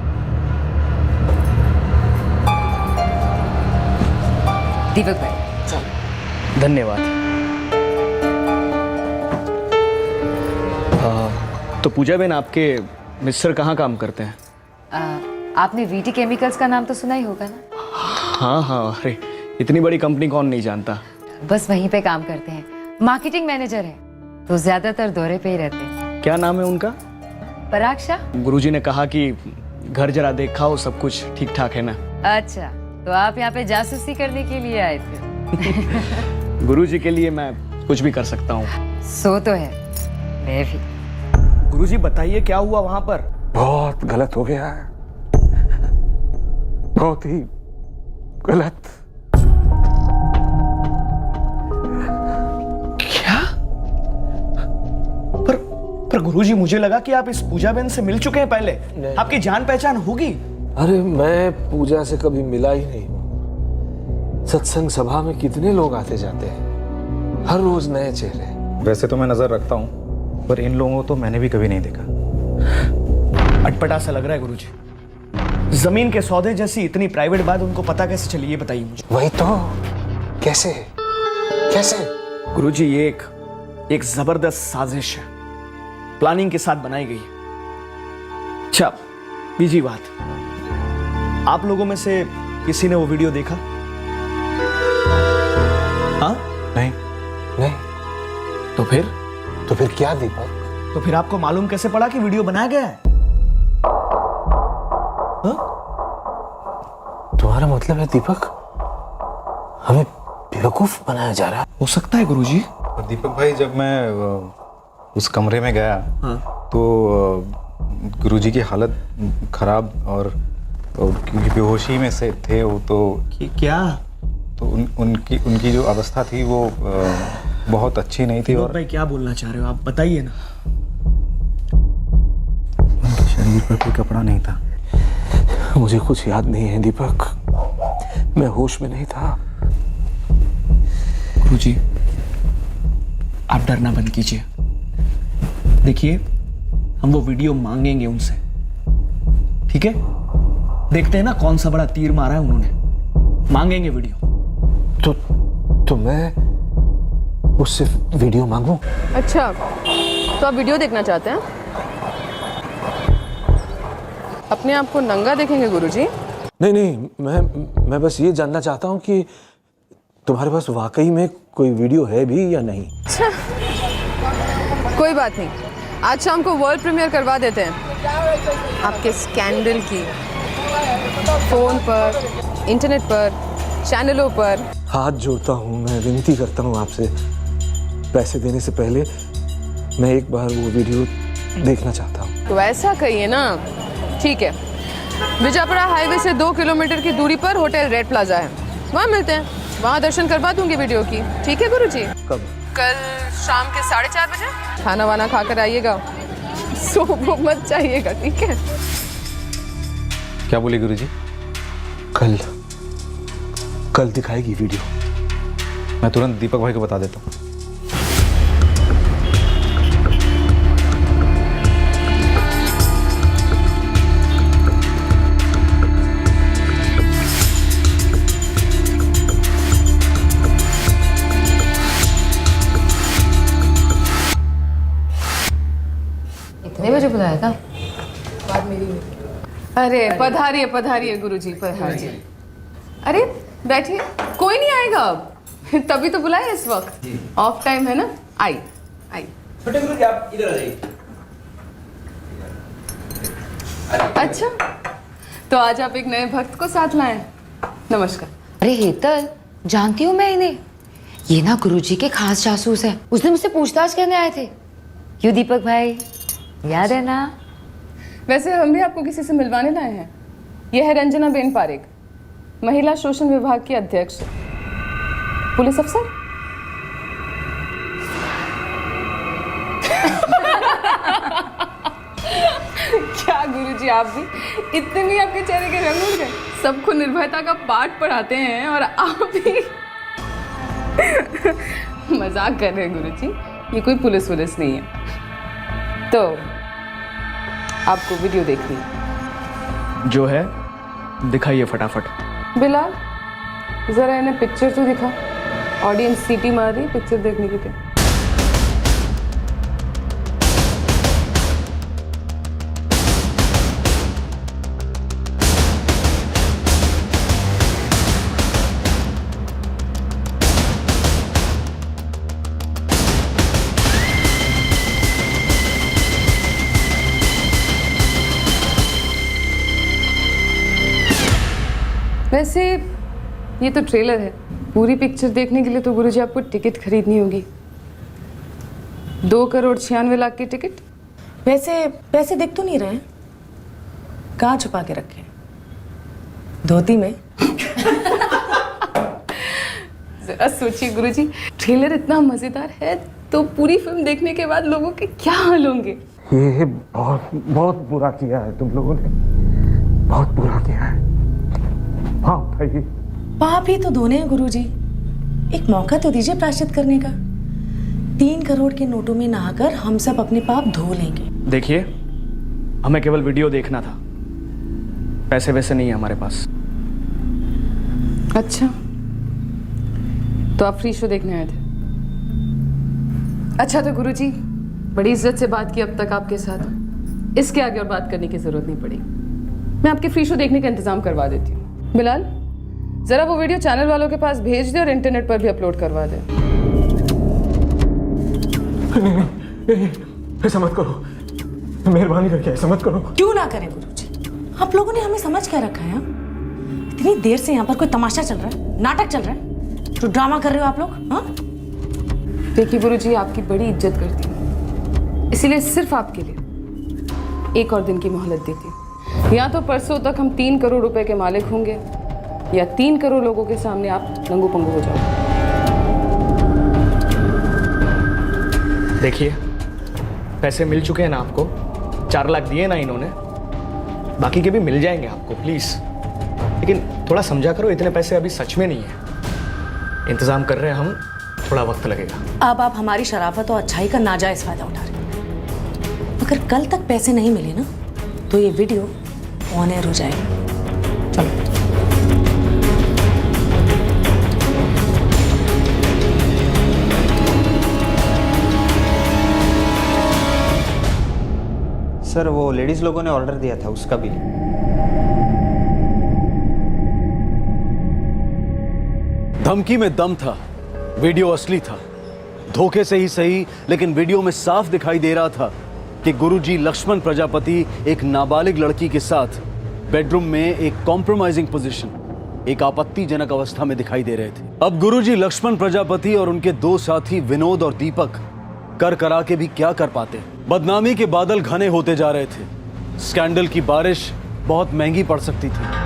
दीपक भाई। धन्यवाद। तो पूजा बेन, आपके मिस्टर कहाँ काम करते हैं? आपने वीटी केमिकल्स का नाम तो सुना ही होगा ना? हाँ हाँ, अरे इतनी बड़ी कंपनी कौन नहीं जानता। बस वहीं पे काम करते हैं, मार्केटिंग मैनेजर है, तो ज्यादातर दौरे पे ही रहते हैं। क्या नाम है उनका? पराग शाह। गुरुजी ने कहा कि घर जरा देखा हो, सब कुछ ठीक ठाक है ना? अच्छा, तो आप यहाँ पे जासूसी करने के लिए आए थे? गुरुजी के लिए मैं कुछ भी कर सकता हूँ। सो तो है, मैं भी। गुरुजी बताइए क्या हुआ वहां पर? बहुत गलत हो गया है, बहुत ही गलत। क्या? पर गुरुजी, मुझे लगा कि आप इस पूजा बेन से मिल चुके हैं पहले, आपकी जान पहचान होगी। अरे मैं पूजा से कभी मिला ही नहीं। सत्संग सभा में कितने लोग आते जाते हैं, हर रोज नए चेहरे। वैसे तो मैं नजर रखता हूँ, पर इन लोगों को तो मैंने भी कभी नहीं देखा। अटपटा सा लग रहा है गुरुजी। जमीन के सौदे जैसी इतनी प्राइवेट बात उनको पता कैसे चली, ये बताइए मुझे। वही तो, कैसे कैसे? गुरुजी, ये एक जबरदस्त साजिश है, प्लानिंग के साथ बनाई गई है। अच्छा, बीजी बात, आप लोगों में से किसी ने वो वीडियो देखा? हाँ? नहीं। नहीं। तो फिर क्या दीपक? तो फिर आपको मालूम कैसे पड़ा कि वीडियो बनाया गया है? हाँ? तुम्हारा मतलब है दीपक, हमें बेवकूफ बनाया जा रहा है? हो सकता है गुरुजी। दीपक भाई, जब मैं उस कमरे में गया, हाँ? तो गुरुजी की हालत खराब और क्योंकि बेहोशी में से थे वो, तो क्या? तो उनकी जो अवस्था थी वो बहुत अच्छी नहीं थी। और भाई क्या बोलना चाह रहे हो आप, बताइए ना। उनके शरीर पर कोई कपड़ा नहीं था। मुझे कुछ याद नहीं है दीपक, मैं होश में नहीं था। गुरुजी, आप डरना बंद कीजिए। देखिए, हम वो वीडियो मांगेंगे उनसे, ठीक है? देखते हैं ना कौन सा बड़ा तीर मारा है उन्होंने। मांगेंगे वीडियो। तो मैं उससे वीडियो मांगूं? अच्छा, तो आप वीडियो देखना चाहते हैं? अपने आप को नंगा देखेंगे गुरुजी? नहीं, मैं बस ये जानना चाहता हूँ कि तुम्हारे पास वाकई में कोई वीडियो है भी या नहीं। अच्छा, कोई बात नहीं, आज शाम को वर्ल्ड प्रीमियर करवा देते हैं आपके स्कैंडल की। फोन पर, इंटरनेट पर, चैनलों पर। हाथ जोड़ता हूँ, मैं विनती करता हूँ आपसे, पैसे देने से पहले मैं एक बार वो वीडियो देखना चाहता हूँ। तो ऐसा कहिए ना, ठीक है, विजयपुरा हाईवे से 2 किलोमीटर की दूरी पर होटल रेड प्लाजा है, वहाँ मिलते हैं, वहाँ दर्शन करवा दूंगी वीडियो की। ठीक है गुरुजी? कब? कल शाम के 4:30 बजे। खाना वाना खाकर आइएगा, सो मत चाहिएगा, ठीक है? क्या बोले गुरुजी? कल दिखाएगी वीडियो। मैं तुरंत दीपक भाई को बता देता हूँ। कितने बजे बुलाया था? अरे पधारिए गुरुजी, पधारिए। अरे बैठिए, कोई नहीं आएगा अब, तभी तो बुलाया इस वक्त, ऑफ टाइम है ना। आई छोटे गुरुजी, आप इधर आ जाइए। अच्छा, तो आज आप एक नए भक्त को साथ लाए। नमस्कार। अरे हेतल, जानती हूँ मैं इन्हें, ये ना गुरुजी के खास जासूस है। उस दिन मुझसे पूछताछ करने आए थे। क्यों दीपक भाई, याद है ना? वैसे हम भी आपको किसी से मिलवाने लाए हैं। यह है रंजना बेन पारेख, महिला शोषण विभाग की अध्यक्ष, पुलिस अफसर। क्या गुरुजी, आप भी इतने भी आपके चेहरे के रंग उड़ गए? सबको निर्भयता का पाठ पढ़ाते हैं और आप भी मजाक कर रहे हैं गुरुजी, ये कोई पुलिस नहीं है। तो आपको वीडियो देखनी जो है दिखाइए फटाफट। बिलाल, जरा इन्हें पिक्चर तो दिखा। ऑडियंस सीटी मार रही पिक्चर देखने के लिए। वैसे ये तो ट्रेलर है, पूरी पिक्चर देखने के लिए तो गुरुजी आपको टिकट खरीदनी होगी। 2,96,00,000 की टिकट। वैसे पैसे दिख तो नहीं रहे, कहाँ छुपा के रखे? धोती में? जरा सोचिए गुरुजी, ट्रेलर इतना मजेदार है तो पूरी फिल्म देखने के बाद लोगों के क्या हाल होंगे। ये बहुत बहुत बुरा किया है तुम लोगों ने, बहुत बुरा किया है। हाँ भाई, पाप ही तो धोने हैं गुरुजी, एक मौका तो दीजिए प्रायश्चित करने का। 3 करोड़ के नोटों में नहाकर हम सब अपने पाप धो लेंगे। देखिए, हमें केवल वीडियो देखना था, पैसे वैसे नहीं है हमारे पास। अच्छा, तो आप फ्री शो देखने आए थे? अच्छा तो गुरुजी, बड़ी इज्जत से बात की अब तक आपके साथ, इसके आगे और बात करने की जरूरत नहीं पड़ी। मैं आपके फ्री शो देखने का इंतजाम करवा देती हूँ। बिलाल, जरा वो वीडियो चैनल वालों के पास भेज दे और इंटरनेट पर भी अपलोड करवा दे। नहीं, ऐसा मत करो, मेहरबानी करके ऐसा मत करो। क्यों ना करें गुरुजी, आप लोगों ने हमें समझ क्या रखा है? इतनी देर से यहाँ पर कोई तमाशा चल रहा है, नाटक चल रहा है, तो ड्रामा कर रहे हो आप लोग? हाँ, देखिए गुरुजी, आपकी बड़ी इज्जत करती हूँ, इसीलिए सिर्फ आपके लिए 1 और दिन की मोहलत देती हूँ। या तो परसों तक हम 3 करोड़ रुपए के मालिक होंगे, या 3 करोड़ लोगों के सामने आप नंगू पंगू हो जाओगे। देखिए, पैसे मिल चुके हैं ना आपको, 4 लाख दिए ना इन्होंने, बाकी के भी मिल जाएंगे आपको, प्लीज। लेकिन थोड़ा समझा करो, इतने पैसे अभी सच में नहीं है, इंतजाम कर रहे हैं हम, थोड़ा वक्त लगेगा। अब आप हमारी शराफत और अच्छाई का नाजायज फायदा उठा रहे हैं। अगर कल तक पैसे नहीं मिले ना, तो ये वीडियो ऑन एयर हो जाएगा। चलो। सर, वो लेडीज लोगों ने ऑर्डर दिया था, उसका बिल। धमकी में दम था, वीडियो असली था। धोखे से ही सही, लेकिन वीडियो में साफ दिखाई दे रहा था कि गुरुजी लक्ष्मण प्रजापति एक नाबालिग लड़की के साथ बेडरूम में एक कॉम्प्रोमाइजिंग पोजीशन, एक आपत्तिजनक अवस्था में दिखाई दे रहे थे। अब गुरुजी लक्ष्मण प्रजापति और उनके 2 साथी विनोद और दीपक कर करा के भी क्या कर पाते। बदनामी के बादल घने होते जा रहे थे, स्कैंडल की बारिश बहुत महंगी पड़ सकती थी।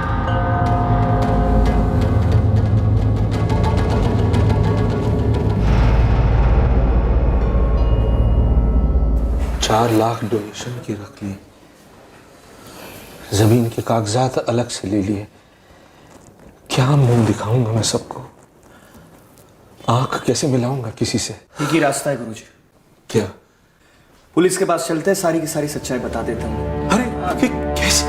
4 लाख डोनेशन की रख ली, जमीन के कागजात अलग से ले लिए। क्या मुंह दिखाऊंगा मैं सबको? आंख कैसे मिलाऊंगा किसी से? एक ही रास्ता है गुरुजी। क्या? पुलिस के पास चलते हैं, सारी की सारी सच्चाई बता देता हूँ। अरे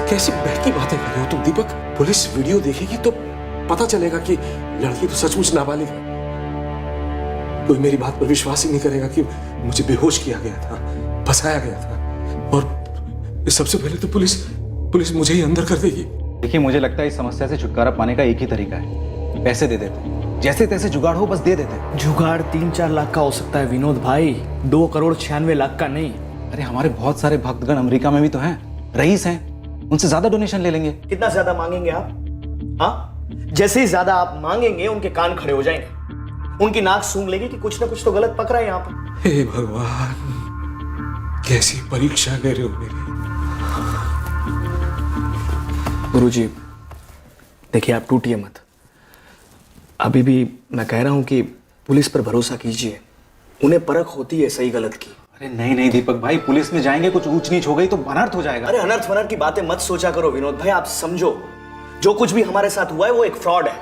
कैसी बहकी बातें कर रहे हो तुम दीपक? पुलिस वीडियो देखेगी तो पता चलेगा कि लड़की तो सचमुच नाबालिग है। कोई मेरी बात पर विश्वास ही नहीं करेगा कि मुझे बेहोश किया गया था, फंसाया गया था, और सबसे पहले तो पुलिस मुझे ही अंदर कर देगी। देखिए, मुझे लगता है इस समस्या से छुटकारा पाने का एक ही तरीका है, पैसे दे देते, जैसे तैसे जुगाड़ हो बस दे देते। जुगाड़ 3-4 लाख का हो सकता है विनोद भाई, 2,96,00,000 का नहीं। अरे हमारे बहुत सारे भक्तगण अमेरिका में भी तो हैं, रईस हैं, उनसे ज्यादा डोनेशन ले लेंगे। कितना ज्यादा मांगेंगे आप? हाँ, जैसे ही ज्यादा आप मांगेंगे उनके कान खड़े हो जाएंगे, उनकी नाक सूंघ लेगी कि कुछ ना कुछ तो गलत पक रहा है यहाँ पर। हे भगवान, कैसी परीक्षा ले रहे हो मेरी। गुरुजी, देखिए आप टूटिए मत, अभी भी मैं कह रहा हूं कि पुलिस पर भरोसा कीजिए, उन्हें परख होती है सही गलत की। अरे नहीं दीपक भाई, पुलिस में जाएंगे कुछ ऊंच नीच हो गई तो अनर्थ हो जाएगा। अरे अनर्थ वनर्थ की बातें मत सोचा करो विनोद भाई, आप समझो जो कुछ भी हमारे साथ हुआ है वो एक फ्रॉड है।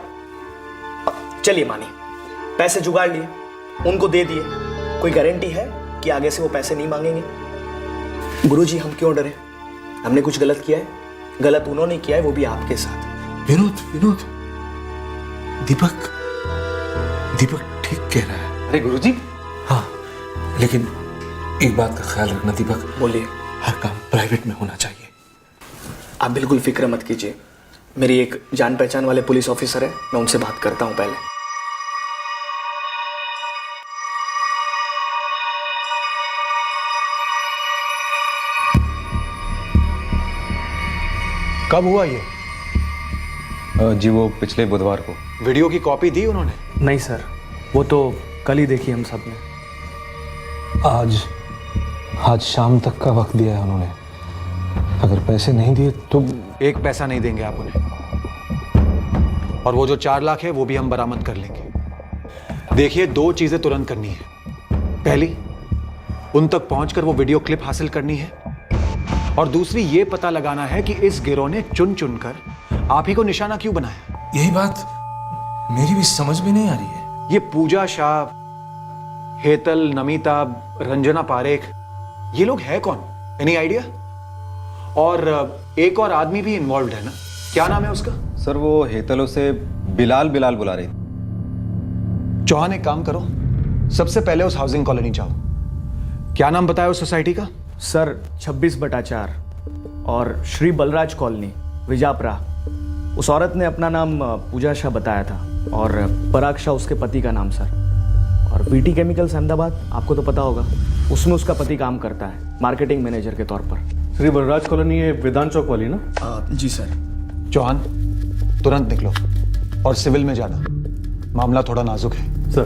चलिए मानिए, पैसे जुगाड़ लिए, उनको दे दिए, कोई गारंटी है कि आगे से वो पैसे नहीं मांगेंगे? गुरुजी, हम क्यों डरे? हमने कुछ गलत किया है? गलत उन्होंने किया है, वो भी आपके साथ। विनोद, दीपक दीपक ठीक कह रहा है। अरे गुरुजी, हाँ, लेकिन एक बात का ख्याल रखना दीपक, बोलिए। हर काम प्राइवेट में होना चाहिए। आप बिल्कुल फिक्र मत कीजिए, मेरी एक जान पहचान वाले पुलिस ऑफिसर है, मैं उनसे बात करता हूँ पहले। कब हुआ ये? जी वो पिछले बुधवार को। वीडियो की कॉपी दी उन्होंने? नहीं सर, वो तो कल ही देखी हम सब ने। आज शाम तक का वक्त दिया है उन्होंने। अगर पैसे नहीं दिए तो एक पैसा नहीं देंगे आप उन्हें, और वो जो 4 लाख है वो भी हम बरामद कर लेंगे। देखिए, 2 चीजें तुरंत करनी है। पहली, उन तक पहुंचकर वो वीडियो क्लिप हासिल करनी है, और दूसरी ये पता लगाना है कि इस गिरोह ने चुन चुनकर आप ही को निशाना क्यों बनाया। यही बात मेरी भी समझ में नहीं आ रही है। ये पूजा शाह, हेतल, नमिता, रंजना पारेख, ये लोग है कौन? Any idea? और एक और आदमी भी इन्वॉल्व है ना, क्या नाम है उसका? सर वो हेतलों से बिलाल बुला रही। चौहान, एक काम करो, सबसे पहले उस हाउसिंग कॉलोनी जाओ। क्या नाम बताया उस सोसाइटी का? सर 26/4 और श्री बलराज कॉलोनी, विजापुरा। उस औरत ने अपना नाम पूजा शाह बताया था, और पराग शाह उसके पति का नाम सर। और वीटी केमिकल्स अहमदाबाद, आपको तो पता होगा, उसमें उसका पति काम करता है मार्केटिंग मैनेजर के तौर पर। श्री बलराज कॉलोनी ये विधान चौक वाली ना? जी सर। चौहान, तुरंत निकलो और सिविल में जाना, मामला थोड़ा नाजुक है। सर।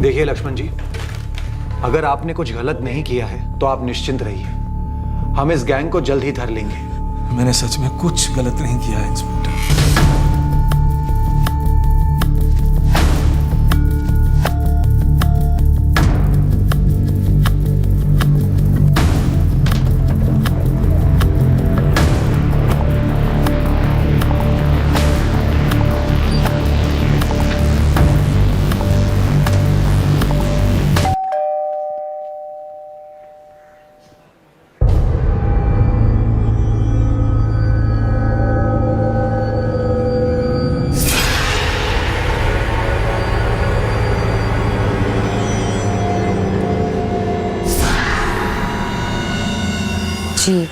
देखिए लक्ष्मण जी, अगर आपने कुछ गलत नहीं किया है तो आप निश्चिंत रहिए, हम इस गैंग को जल्द ही धर लेंगे। मैंने सच में कुछ गलत नहीं किया है इंस्पेक्टर। जी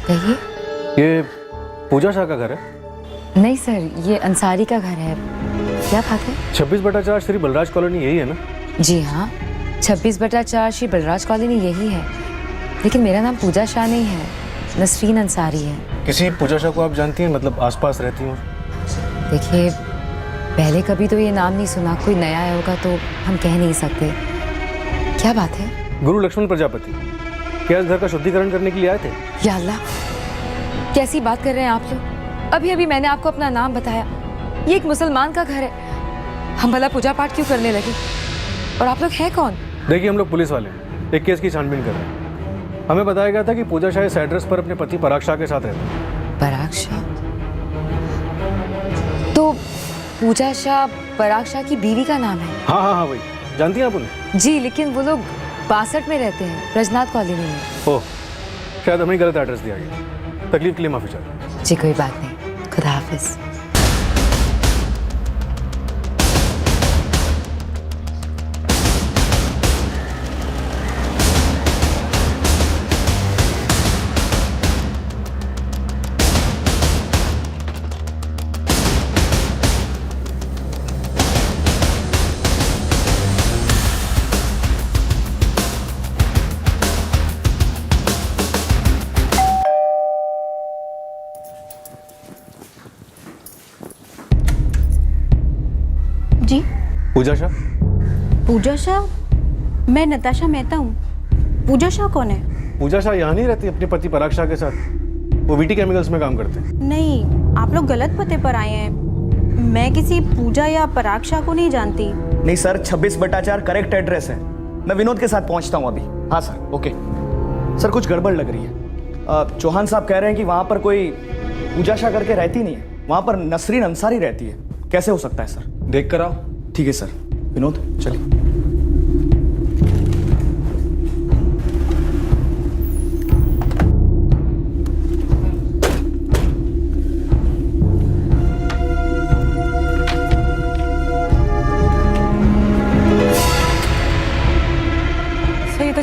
कहिए। ये पूजा शाह का घर है? नहीं सर, ये अंसारी का घर है। क्या बात है? 26/4 श्री बलराज कॉलोनी यही है ना? जी हाँ, 26/4 श्री बलराज कॉलोनी यही है, लेकिन मेरा नाम पूजा शाह नहीं है, नसरीन अंसारी है। किसी पूजा शाह को आप जानती हैं, मतलब आसपास रहती हूँ? देखिए, पहले कभी तो ये नाम नहीं सुना, कोई नया आया होगा तो हम कह नहीं सकते। क्या बात है? गुरु लक्ष्मण प्रजापति क्या इस घर का शुद्धिकरण करने के लिए आए थे? या अल्लाह, कैसी बात कर रहे हैं आप लोग? अभी अभी मैंने आपको अपना नाम बताया, ये एक मुसलमान का घर है, हम भला पूजा पाठ क्यों करने लगे? और आप लोग हैं कौन? देखिए, हम लोग पुलिस वाले हैं, एक केस की छानबीन कर रहे हैं। हमें बताया गया था कि पूजा शाह इस एड्रेस पर अपने पति पराग शाह के साथ रहते हैं। पराग शाह? तो पूजा शाह पराग शाह की बीवी का नाम है? हाँ हाँ हाँ, वही। जानती हैं आप उन्हें? जी, लेकिन वो लोग 62 में रहते हैं, ब्रजनाथ कॉलोनी में। ओह, शायद हमें गलत एड्रेस दिया गया। तकलीफ के लिए माफी चाहता हूं। जी कोई बात नहीं, खुदा हाफिज। जी पूजा शाह? पूजा शाह? मैं नताशा मेहता हूँ। पूजा शाह कौन है? पूजा शाह यहाँ नहीं रहती अपने पति पराग शाह के साथ, वो वीटी केमिकल्स में काम करते हैं। नहीं, आप लोग गलत पते पर आए हैं। मैं किसी पूजा या पराग शाह को नहीं जानती। नहीं सर, 26/4 करेक्ट एड्रेस है। मैं विनोद के साथ पहुंचता हूं अभी। हाँ सर, ओके। सर कुछ गड़बड़ लग रही है। चौहान साहब कह रहे हैं कि वहां पर कोई पूजा शाह करके रहती नहीं है, वहां पर नसरीन अंसारी रहती है। कैसे हो सकता है सर? देख कर आओ। ठीक है सर। विनोद चलिए।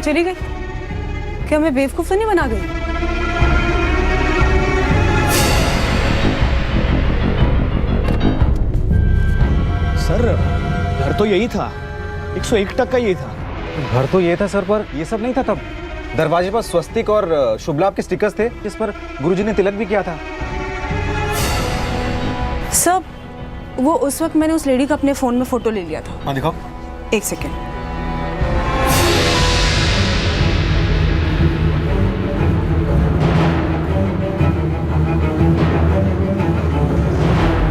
चली गई? क्या मैं बेवकूफ तो नहीं बना गई? सर घर तो यही था, 101% यही था। घर तो ये था सर, पर ये सब नहीं था तब। दरवाजे पर स्वस्तिक और शुभ लाभ के स्टिकर्स थे जिस पर गुरुजी ने तिलक भी किया था। सब वो उस वक्त मैंने उस लेडी का अपने फोन में फोटो ले लिया था। हाँ दिखाओ। एक सेकेंड।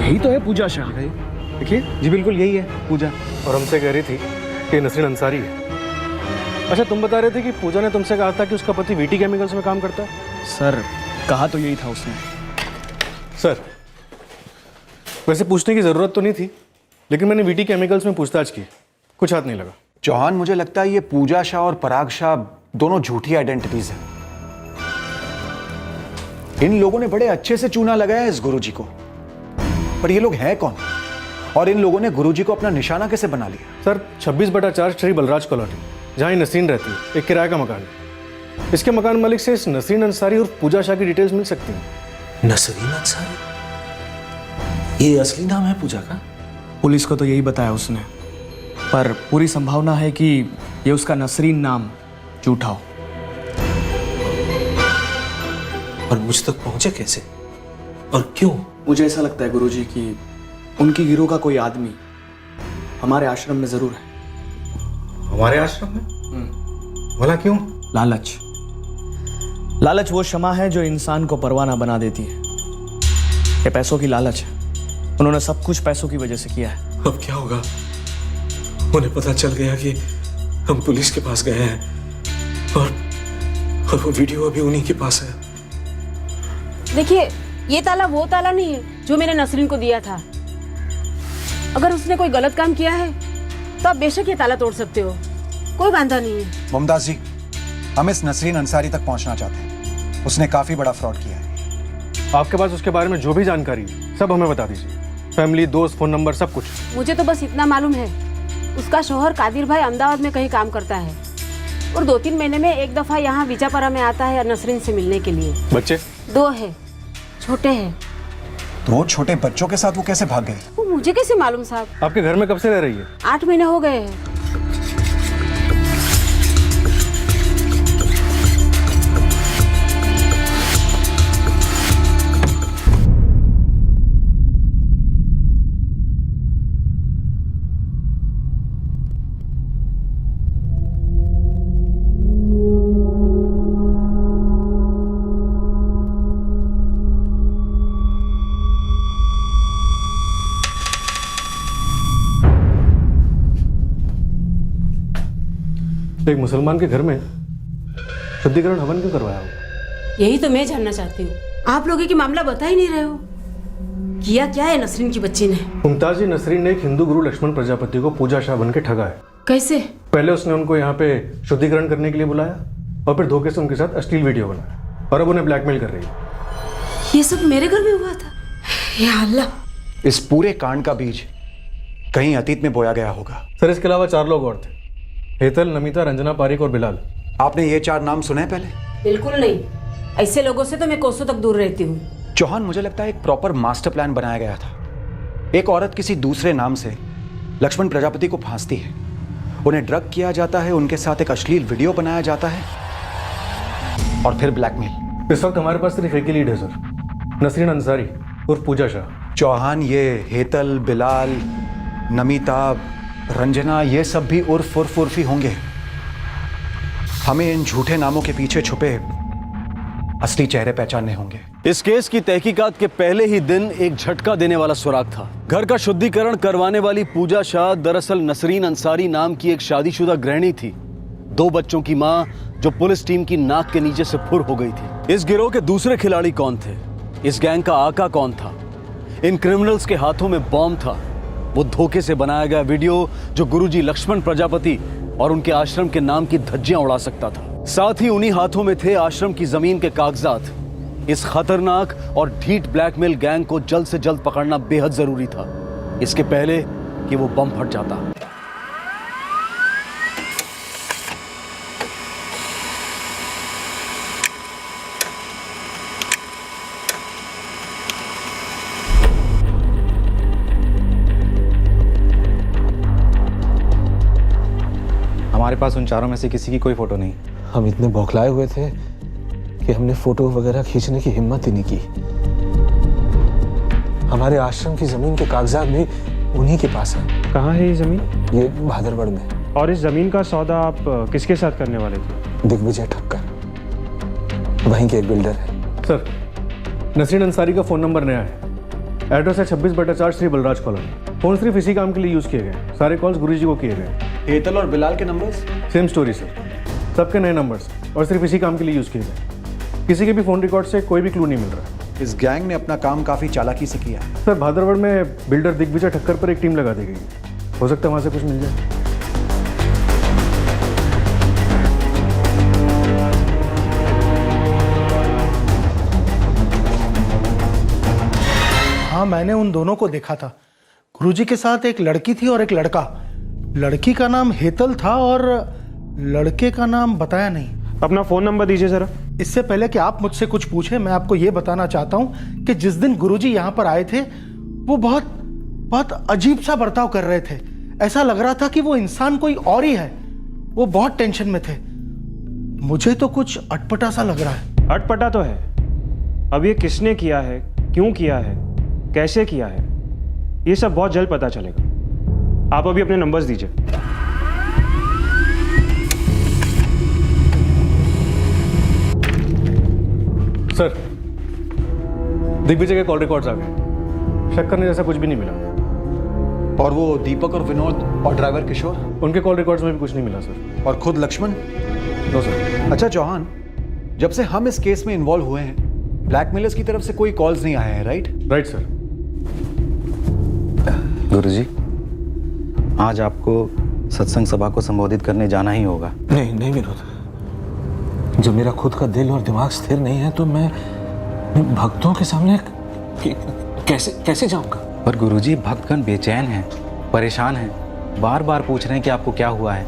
यही तो है पूजा शाह। देखिए जी, बिल्कुल यही है पूजा। और हमसे कह रही थी कि नसरीन अंसारी है। अच्छा, तुम बता रहे थे कि पूजा ने तुमसे कहा था कि उसका पति वीटी केमिकल्स में काम करता है। सर कहा तो यही था उसने। सर वैसे पूछने की जरूरत तो नहीं थी, लेकिन मैंने वीटी केमिकल्स में पूछताछ की, कुछ हाथ नहीं लगा। चौहान, मुझे लगता है ये पूजा शाह और पराग शाह दोनों झूठी आइडेंटिटीज हैं। इन लोगों ने बड़े अच्छे से चूना लगाया इस गुरुजी को, पर ये लोग हैं कौन? और इन लोगों ने गुरुजी को अपना निशाना कैसे बना लिया? सर 26/4 श्री बलराज कॉलोनी, जहाँ नसरीन रहती है, एक किराए का मकान है। इसके मकान मालिक से इस नसरीन अंसारी और पूजा शाह की डिटेल्स मिल सकती हैं। नसरीन अंसारी, ये असली नाम है पूजा का? पुलिस को तो यही बताया उसने, पर पूरी संभावना है कि ये उसका नसरीन नाम झूठा हो। और मुझ तक पहुंचे कैसे और क्यों? मुझे ऐसा लगता है गुरुजी कि उनकी गिरोह का कोई आदमी हमारे आश्रम में जरूर है। हमारे आश्रम में? भला क्यों? लालच। लालच वो क्षमा है जो इंसान को परवाना बना देती है। ये पैसों की लालच है। उन्होंने सब कुछ पैसों की वजह से किया है। अब क्या होगा? उन्हें पता चल गया कि हम पुलिस के पास गए हैं और वो वीडियो अभी उन्हीं के पास है। देखिए, ये ताला वो ताला नहीं है जो मैंने नसरीन को दिया था। अगर उसने कोई गलत काम किया है तो आप बेशक ये ताला तोड़ सकते हो, कोई बांधा नहीं है। मुमताज जी, हम इस नसरीन अंसारी तक पहुंचना चाहते हैं। उसने काफी बड़ा फ्रॉड किया है। आपके पास उसके बारे में जो भी जानकारी है सब हमें बता दीजिए। फैमिली, दोस्त, फोन नंबर, सब कुछ। मुझे तो बस इतना मालूम है, उसका शौहर कादिर भाई अहमदाबाद में कहीं काम करता है और 2-3 महीने में एक दफा यहाँ विजापुरा में आता है नसरीन से मिलने के लिए। बच्चे 2 है, छोटे हैं। 2 छोटे बच्चों के साथ वो कैसे भाग गई? वो मुझे कैसे मालूम साहब? आपके घर में कब से रह रही है? 8 महीने हो गए हैं। एक मुसलमान के घर में शुद्धिकरण हवन क्यों करवाया होगा? यही तो मैं जानना चाहती हूँ। आप लोग ये मामला बता ही नहीं रहे हो। किया क्या है नसरीन की बच्ची ने? मुमताज जी, नसरीन ने एक हिंदू गुरु लक्ष्मण प्रजापति को पूजा शाह बन के ठगा है। कैसे? पहले उसने उनको यहाँ पे शुद्धिकरण करने के लिए बुलाया और फिर धोखे से उनके साथ अश्लील वीडियो बनाया और अब उन्हें ब्लैकमेल कर रही है। ये सब मेरे घर में हुआ था? या अल्लाह! इस पूरे कांड का बीज कहीं अतीत में बोया गया होगा। सर, इसके अलावा 4 लोग और थे, हेतल, नमिता, रंजना पारिक और बिलाल। आपने ये 4 नाम सुने पहले? बिल्कुल नहीं, ऐसे लोगों से तो मैं कोसों तक दूर रहती हूँ। चौहान, मुझे लगता है एक प्रॉपर मास्टर प्लान बनाया गया था। एक औरत किसी दूसरे नाम से लक्ष्मण प्रजापति को फांसती है, उन्हें ड्रग किया जाता है, उनके साथ एक अश्लील वीडियो बनाया जाता है और फिर ब्लैकमेल। इस वक्त हमारे पास सिर्फ एक ही लीड है सर, नसरीन अंसारी और पूजा शाह। चौहान, ये हेतल, बिलाल, नमिता, रंजना, ये सब भी उर्फी होंगे। हमें इन झूठे नामों के पीछे छुपे असली चेहरे पहचानने होंगे। इस केस की तहकीकात के पहले ही दिन एक झटका देने वाला सुराग था। घर का शुद्धिकरण करवाने वाली पूजा शाह दरअसल नसरीन अंसारी नाम की एक शादीशुदा गृहिणी थी, 2 बच्चों की मां, जो पुलिस टीम की नाक के नीचे से फुर हो गई थी। इस गिरोह के दूसरे खिलाड़ी कौन थे? इस गैंग का आका कौन था? इन क्रिमिनल्स के हाथों में बॉम्ब था, वो धोखे से बनाया गया वीडियो जो गुरुजी लक्ष्मण प्रजापति और उनके आश्रम के नाम की धज्जियां उड़ा सकता था। साथ ही उन्हीं हाथों में थे आश्रम की जमीन के कागजात। इस खतरनाक और ढीठ ब्लैकमेल गैंग को जल्द से जल्द पकड़ना बेहद जरूरी था, इसके पहले कि वो बम फट जाता। हमारे पास उन चारों में से किसी की कोई फोटो नहीं। हम इतने बौखलाए हुए थे कि हमने फोटो वगैरह खींचने की हिम्मत ही नहीं की। हमारे आश्रम की जमीन के कागजात भी उन्हीं के पास है। कहाँ है ये ज़मीन? ये भादरगढ़ में। और इस ज़मीन का सौदा आप किसके साथ करने वाले थे? दिग्विजय ठक्कर, वहीं के एक बिल्डर है। सर, नसरीन अंसारी का फ़ोन नंबर नया है। एड्रेस है 26/4 श्री बलराज कॉलोनी। फ़ोन सिर्फ इसी काम के लिए यूज़ किए गए। सारे कॉल्स गुरुजी को किए गए। हेतल और बिलाल के नंबर्स? सेम स्टोरी सर, सबके नए नंबर्स और सिर्फ इसी काम के लिए यूज़ किए गए। किसी के भी फ़ोन रिकॉर्ड से कोई भी क्लू नहीं मिल रहा। इस गैंग ने अपना काम काफ़ी चालाकी से किया है। सर, भादरगढ़ में बिल्डर दिग्विजय ठक्कर पर एक टीम लगा दी गई है। हो सकता है वहाँ से कुछ मिल जाए। हाँ, मैंने उन दोनों को देखा था। गुरुजी के साथ एक लड़की थी और एक लड़का। लड़की का नाम हेतल था और लड़के का नाम बताया नहीं। अपना फ़ोन नंबर दीजिए ज़रा। इससे पहले कि आप मुझसे कुछ पूछें, मैं आपको ये बताना चाहता हूँ कि जिस दिन गुरुजी यहाँ पर आए थे वो बहुत अजीब सा बर्ताव कर रहे थे। ऐसा लग रहा था कि वो इंसान कोई और ही है। वो बहुत टेंशन में थे। मुझे तो कुछ अटपटा सा लग रहा है। अटपटा तो है। अब ये किसने किया है, क्यों किया है, कैसे किया है, ये सब बहुत जल्द पता चलेगा। आप अभी अपने नंबर्स दीजिए। सर, दिग्विजय के कॉल रिकॉर्ड्स आ गए। शक करने जैसा कुछ भी नहीं मिला। और वो दीपक और विनोद और ड्राइवर किशोर, उनके कॉल रिकॉर्ड्स में भी कुछ नहीं मिला सर। और खुद लक्ष्मण? No sir. अच्छा चौहान, जब से हम इस केस में इन्वॉल्व हुए हैं, ब्लैकमेलर्स की तरफ से कोई कॉल्स नहीं आए हैं, राइट? Right sir. गुरुजी, आज आपको सत्संग सभा को संबोधित करने जाना ही होगा। नहीं विनोद, जब मेरा खुद का दिल और दिमाग स्थिर नहीं है तो मैं भक्तों के सामने कैसे जाऊंगा? पर गुरुजी, भक्तगण बेचैन हैं, परेशान हैं, बार बार पूछ रहे हैं कि आपको क्या हुआ है।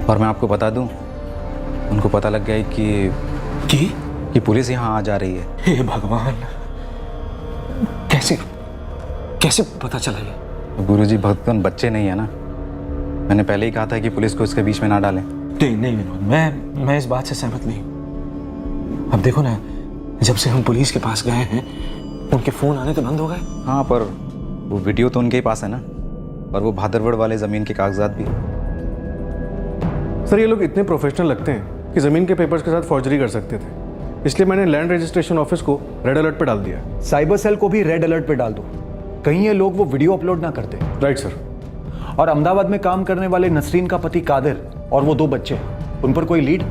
और मैं आपको बता दूं, उनको पता लग गया है कि पुलिस यहाँ आ जा रही है। हे भगवान, कैसे पता चला ये? गुरुजी, भक्तगण बच्चे नहीं है ना। मैंने पहले ही कहा था कि पुलिस को इसके बीच में ना डालें। नहीं विनोद, मैं इस बात से सहमत नहीं। अब देखो ना, जब से हम पुलिस के पास गए हैं उनके फोन आने तो बंद हो गए। हाँ, पर वो वीडियो तो उनके ही पास है ना, और वो भादरगढ़ वाले ज़मीन के कागजात भी। सर, ये लोग इतने प्रोफेशनल लगते हैं कि ज़मीन के पेपर्स के साथ फॉर्जरी कर सकते थे। इसलिए मैंने लैंड रजिस्ट्रेशन ऑफिस को रेड अलर्ट पे डाल दिया। साइबर सेल को भी रेड अलर्ट पे डाल दो, कहीं ये लोग वो वीडियो अपलोड ना करते। Right sir. और अहमदाबाद में काम करने वाले नसरीन का पति कादिर और वो 2 बच्चे, उन पर कोई लीड?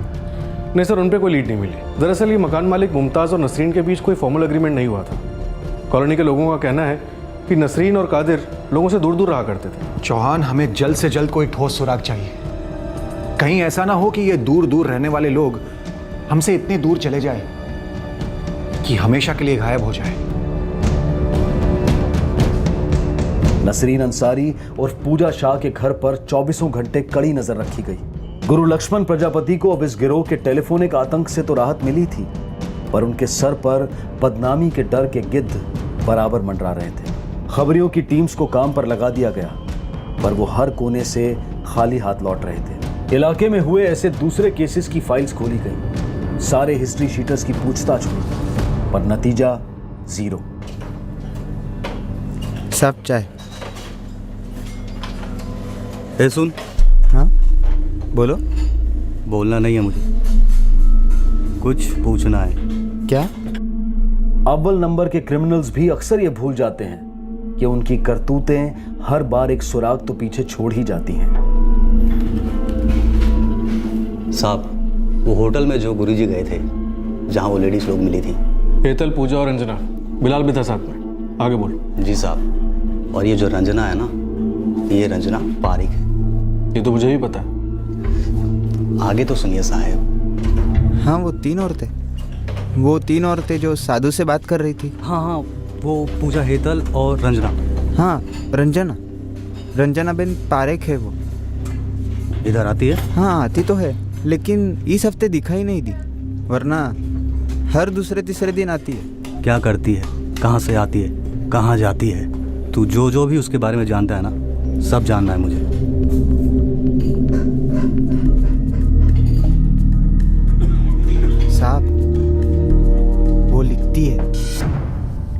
नहीं सर, उन पर कोई लीड नहीं मिली। दरअसल ये मकान मालिक मुमताज़ और नसरीन के बीच कोई फॉर्मल एग्रीमेंट नहीं हुआ था। कॉलोनी के लोगों का कहना है कि नसरीन और कादिर लोगों से दूर दूर रहा करते थे। चौहान, हमें जल्द से जल्द कोई ठोस सुराग चाहिए। कहीं ऐसा ना हो कि ये दूर दूर रहने वाले लोग हमसे इतने दूर चले जाए कि हमेशा के लिए गायब हो जाए। नसरीन अंसारी और पूजा शाह के घर पर 24 घंटे कड़ी नजर रखी गई। गुरु लक्ष्मण प्रजापति को अब इस गिरोह के टेलीफोनिक आतंक से तो राहत मिली थी, पर उनके सर पर बदनामी के डर के गिद्ध बराबर मंडरा रहे थे। खबरियों की टीम्स को काम पर लगा दिया गया, पर वो हर कोने से खाली हाथ लौट रहे थे। इलाके में हुए ऐसे दूसरे केसेस की फाइल्स खोली गई, सारे हिस्ट्री शीटर्स की पूछताछ हुई, पर नतीजा 0। सब चाय। ए सुन। हाँ बोलो। बोलना नहीं है मुझे, कुछ पूछना है। क्या? अव्वल नंबर के क्रिमिनल्स भी अक्सर ये भूल जाते हैं कि उनकी करतूतें हर बार एक सुराग तो पीछे छोड़ ही जाती हैं। साहब, वो होटल में जो गुरुजी गए थे, जहाँ वो लेडीज लोग मिली थी, हेतल, पूजा और रंजना, बिलाल भी था साथ में। आगे बोलो। जी साहब, और ये जो रंजना है ना, ये रंजना पारिक है। ये तो मुझे भी पता है। आगे तो सुनिए साहब। हाँ, वो 3 औरतें, वो 3 औरतें जो साधु से बात कर रही थी। हाँ, वो पूजा, हेतल और रंजना। हाँ, रंजना बेन पारेख है वो। इधर आती है? हाँ, आती तो है, लेकिन इस हफ्ते दिखाई नहीं दी, वरना हर दूसरे तीसरे दिन आती है। क्या करती है, कहाँ से आती है, कहाँ जाती है, तू जो भी उसके बारे में जानता है ना, सब जानना है मुझे।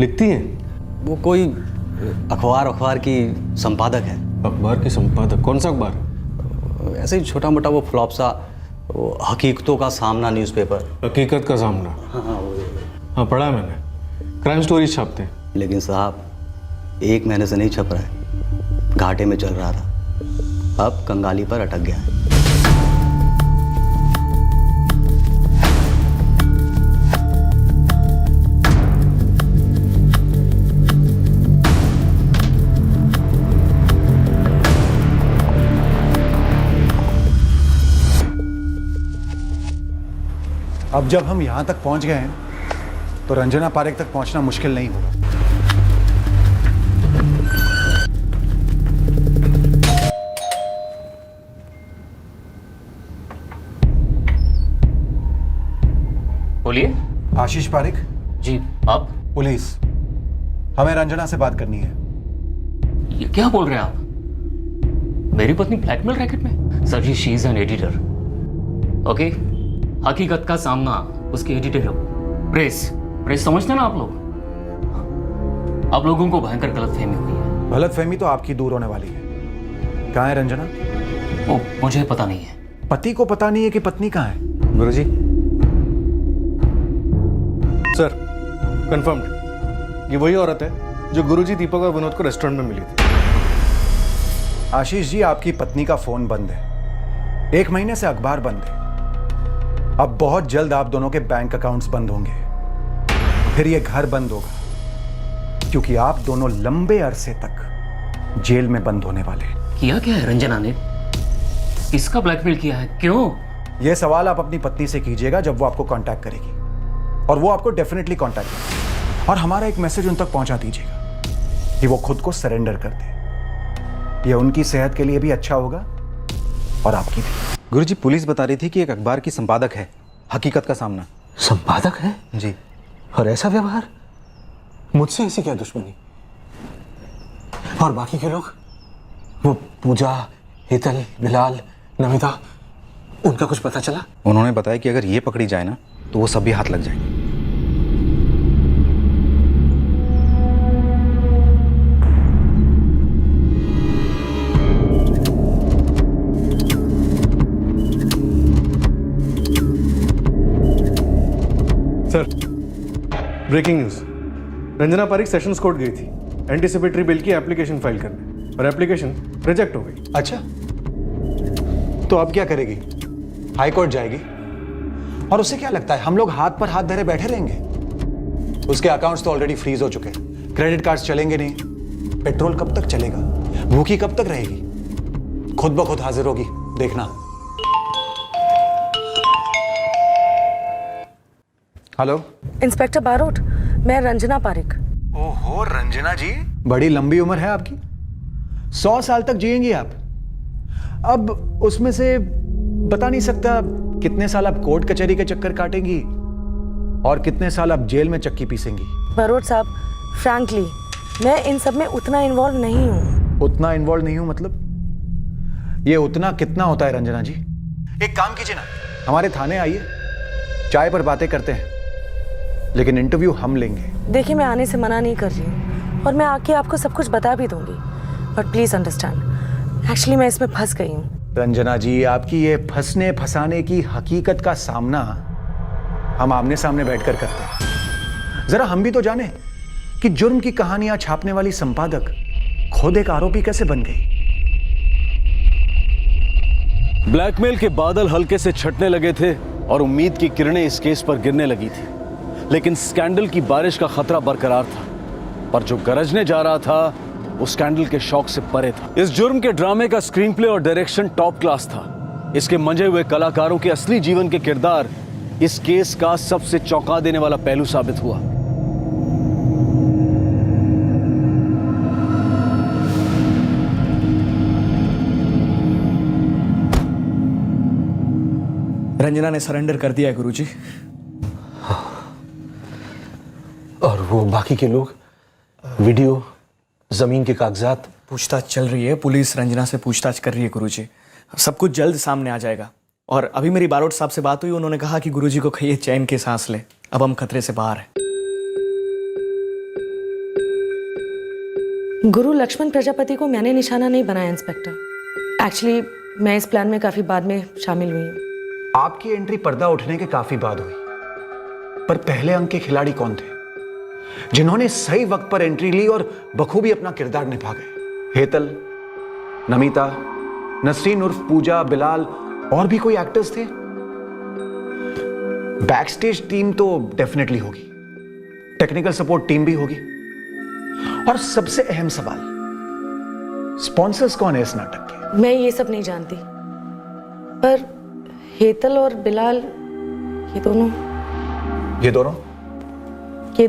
लिखती हैं? वो कोई अखबार की संपादक है। अखबार की संपादक? कौन सा अखबार? ऐसे ही छोटा मोटा वो फ्लॉप सा, वो हकीकतों का सामना न्यूज़पेपर। हकीकत का सामना? हाँ हाँ, पढ़ा है मैंने। क्राइम स्टोरीज छापते हैं। लेकिन साहब 1 महीने से नहीं छप रहा है, घाटे में चल रहा था, अब कंगाली पर अटक गया है। अब जब हम यहां तक पहुंच गए हैं तो रंजना पारेख तक पहुंचना मुश्किल नहीं होगा। बोलिए। आशीष पारेख जी, आप? पुलिस, हमें रंजना से बात करनी है। ये क्या बोल रहे हैं आप? मेरी पत्नी ब्लैकमेल रैकेट में? Sir ji, she is an editor. Okay, हकीकत का सामना उसके एडिटर हो। प्रेस समझते ना आप लोग? आप लोगों को भयंकर गलतफहमी हुई है। गलतफहमी तो आपकी दूर होने वाली है। कहाँ है रंजना? ओ, मुझे पता नहीं है। पति को पता नहीं है कि पत्नी कहाँ है? गुरुजी। सर, कंफर्म्ड, ये वही औरत है जो गुरुजी, दीपक और विनोद को रेस्टोरेंट में मिली थी। आशीष जी, आपकी पत्नी का फोन बंद है, 1 महीने से अखबार बंद है। अब बहुत जल्द आप दोनों के बैंक अकाउंट्स बंद होंगे, फिर ये घर बंद होगा, क्योंकि आप दोनों लंबे अरसे तक जेल में बंद होने वाले हैं। किया क्या है रंजना ने? किसका ब्लैकमेल किया है? क्यों? यह सवाल आप अपनी पत्नी से कीजिएगा जब वो आपको कांटेक्ट करेगी, और वो आपको डेफिनेटली कांटेक्ट करेगी। और हमारा एक मैसेज उन तक पहुंचा दीजिएगा कि वो खुद को सरेंडर कर दे। यह उनकी सेहत के लिए भी अच्छा होगा और आपकी भी। गुरुजी, पुलिस बता रही थी कि एक अखबार की संपादक है, हकीकत का सामना। संपादक है? जी। और ऐसा व्यवहार? मुझसे ऐसी क्या दुश्मनी? और बाकी के लोग, वो पूजा, हेतल, बिलाल, नमिता, उनका कुछ पता चला? उन्होंने बताया कि अगर ये पकड़ी जाए ना तो वो सब भी हाथ लग जाएंगे। Sir, breaking news. Ranjana Parekh sessions court गई थी एंटीसिपेटरी बिल की एप्लीकेशन फाइल करने, और एप्लीकेशन रिजेक्ट हो गई। अच्छा, तो अब क्या करेगी? हाई कोर्ट जाएगी? और उसे क्या लगता है हम लोग हाथ पर हाथ धरे बैठे रहेंगे? उसके अकाउंट्स तो ऑलरेडी फ्रीज हो चुके हैं, क्रेडिट कार्ड्स चलेंगे नहीं, पेट्रोल कब तक चलेगा, भूखी कब तक रहेगी? खुद ब खुद हाजिर होगी, देखना। हेलो, इंस्पेक्टर बारोट, मैं रंजना पारेख। ओहो रंजना जी, बड़ी लंबी उम्र है आपकी, 100 साल तक जिएंगी आप। अब उसमें से बता नहीं सकता कितने साल आप कोर्ट कचहरी के चक्कर काटेंगी और कितने साल आप जेल में चक्की पीसेंगी। बारोट साहब, फ्रैंकली मैं इन सब में उतना इन्वॉल्व नहीं हूँ। उतना इन्वॉल्व नहीं हूं मतलब? ये उतना कितना होता है रंजना जी? एक काम कीजिए ना, हमारे थाने आइए, चाय पर बातें करते हैं, लेकिन इंटरव्यू हम लेंगे। देखिए, मैं आने से मना नहीं कर रही हूँ और मैं आके आपको सब कुछ बता भी दूंगी, बट प्लीज अंडरस्टैंड, एक्चुअली मैं इसमें फंस गई हूँ। रंजना जी, आपकी ये फंसने फंसाने की हकीकत का सामना हम आमने सामने बैठकर करते हैं। जरा हम भी तो जाने कि जुर्म की कहानियां छापने वाली संपादक खुद एक आरोपी कैसे बन गई। ब्लैकमेल के बादल हल्के से छटने लगे थे और उम्मीद की किरणें इस केस पर गिरने लगी थी, लेकिन स्कैंडल की बारिश का खतरा बरकरार था। पर जो गरजने जा रहा था वो स्कैंडल के शौक से परे था। इस जुर्म के ड्रामे का स्क्रीन प्ले और डायरेक्शन टॉप क्लास था। इसके मंजे हुए कलाकारों के असली जीवन के किरदार इस केस का सबसे चौंका देने वाला पहलू साबित हुआ। रंजना ने सरेंडर कर दिया है गुरुजी। और वो बाकी के लोग, वीडियो, जमीन के कागजात? पूछताछ चल रही है, पुलिस रंजना से पूछताछ कर रही है गुरुजी। सब कुछ जल्द सामने आ जाएगा। और अभी मेरी बारोट साहब से बात हुई, उन्होंने कहा कि गुरुजी को कहिए चैन की सांस ले, अब हम खतरे से बाहर हैं। गुरु लक्ष्मण प्रजापति को मैंने निशाना नहीं बनाया इंस्पेक्टर। एक्चुअली मैं इस प्लान में काफी बाद में शामिल हुई हूँ। आपकी एंट्री पर्दा उठने के काफी बाद हुई, पर पहले अंक के खिलाड़ी कौन थे जिन्होंने सही वक्त पर एंट्री ली और बखूबी अपना किरदार निभा गए? हेतल, नमिता, नसरीन उर्फ पूजा, बिलाल और भी कोई एक्टर्स थे? बैक स्टेज टीम तो डेफिनेटली होगी, टेक्निकल सपोर्ट टीम भी होगी, और सबसे अहम सवाल, स्पॉन्सर्स कौन है इस नाटक के? मैं ये सब नहीं जानती, पर हेतल और बिलाल ये